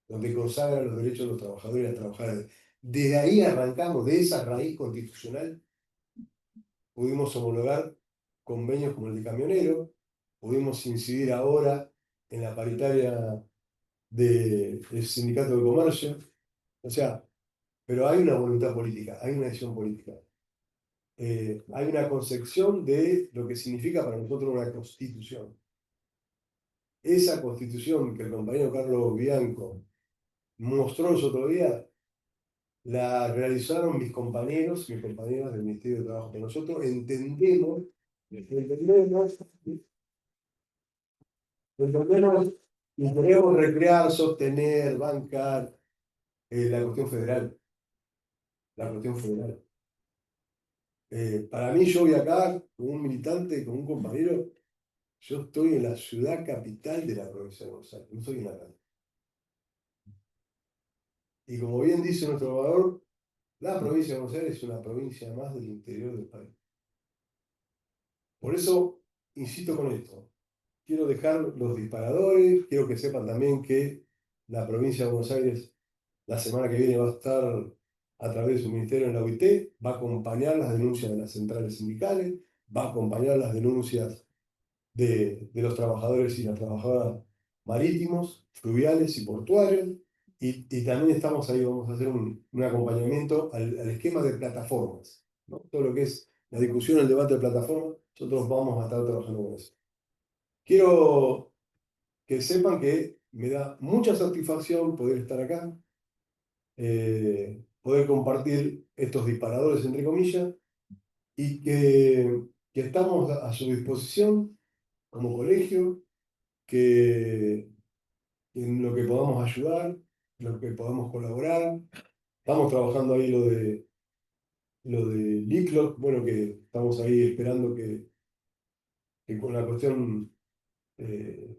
donde consagra los derechos de los trabajadores y las trabajadoras. Desde ahí arrancamos, de esa raíz constitucional, pudimos homologar convenios como el de camioneros, pudimos incidir ahora en la paritaria del Sindicato de Comercio, o sea, pero hay una voluntad política, hay una decisión política. Hay una concepción de lo que significa para nosotros una constitución. Esa constitución que el compañero Carlos Bianco mostró el otro día, la realizaron mis compañeros y compañeras del Ministerio de Trabajo. Que nosotros entendemos y queremos recrear, sostener, bancar la cuestión federal. La cuestión federal. Para mí, yo voy acá como un militante, como un compañero, yo estoy en la ciudad capital de la provincia de Buenos Aires, no estoy en la calle. Y como bien dice nuestro gobernador, la provincia de Buenos Aires es una provincia más del interior del país. Por eso, insisto con esto, quiero dejar los disparadores, quiero que sepan también que la provincia de Buenos Aires la semana que viene va a estar a través de su ministerio en la OIT, va a acompañar las denuncias de las centrales sindicales, va a acompañar las denuncias de los trabajadores y las trabajadoras marítimos, fluviales y portuarios, y también estamos ahí, vamos a hacer un acompañamiento al esquema de plataformas, ¿no? Todo lo que es la discusión, el debate de plataformas, nosotros vamos a estar trabajando con eso. Quiero que sepan que me da mucha satisfacción poder estar acá, poder compartir estos disparadores, entre comillas, y que estamos a su disposición como colegio, que en lo que podamos ayudar, en lo que podamos colaborar. Estamos trabajando ahí lo de LICLOC, bueno, que estamos ahí esperando que con la cuestión de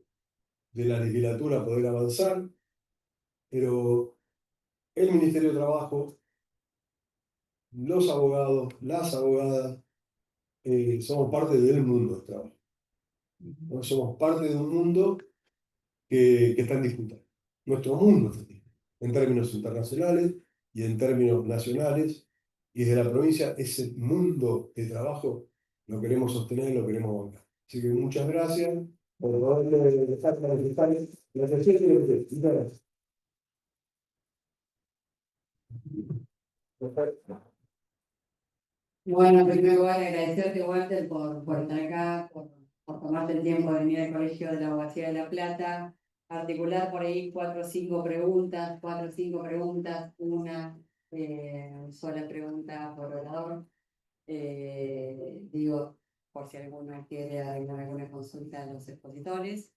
la legislatura poder avanzar, pero el Ministerio de Trabajo, los abogados, las abogadas, somos parte del mundo del trabajo. ¿No? Somos parte de un mundo que está en disputa. Nuestro mundo está en disputa, en términos internacionales y en términos nacionales. Y desde la provincia, ese mundo de trabajo lo queremos sostener, lo queremos bancar. Así que muchas gracias por poderle dejar manifestar la atención de ustedes. Muchas gracias. Bueno, en primer lugar, agradecerte, Walter, por estar acá, por tomarte el tiempo de venir al Colegio de la Abogacía de La Plata, articular por ahí 4 o 5 preguntas, una sola pregunta por orador. Digo, por si alguno quiere alguna consulta a los expositores.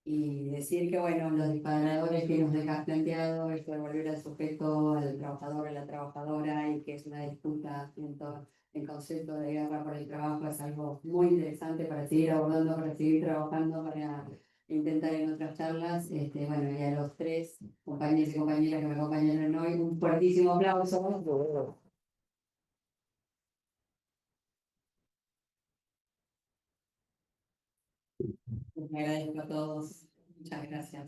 Y decir que, bueno, los disparadores que nos dejas planteado, esto de volver al sujeto, al trabajador, a la trabajadora, y que es una disputa en concepto de guerra por el trabajo, es algo muy interesante para seguir abordando, para seguir trabajando, para intentar en otras charlas. Bueno, y a los 3 compañeros y compañeras que me acompañaron hoy, un fuertísimo aplauso. Me agradezco a todos. Muchas gracias.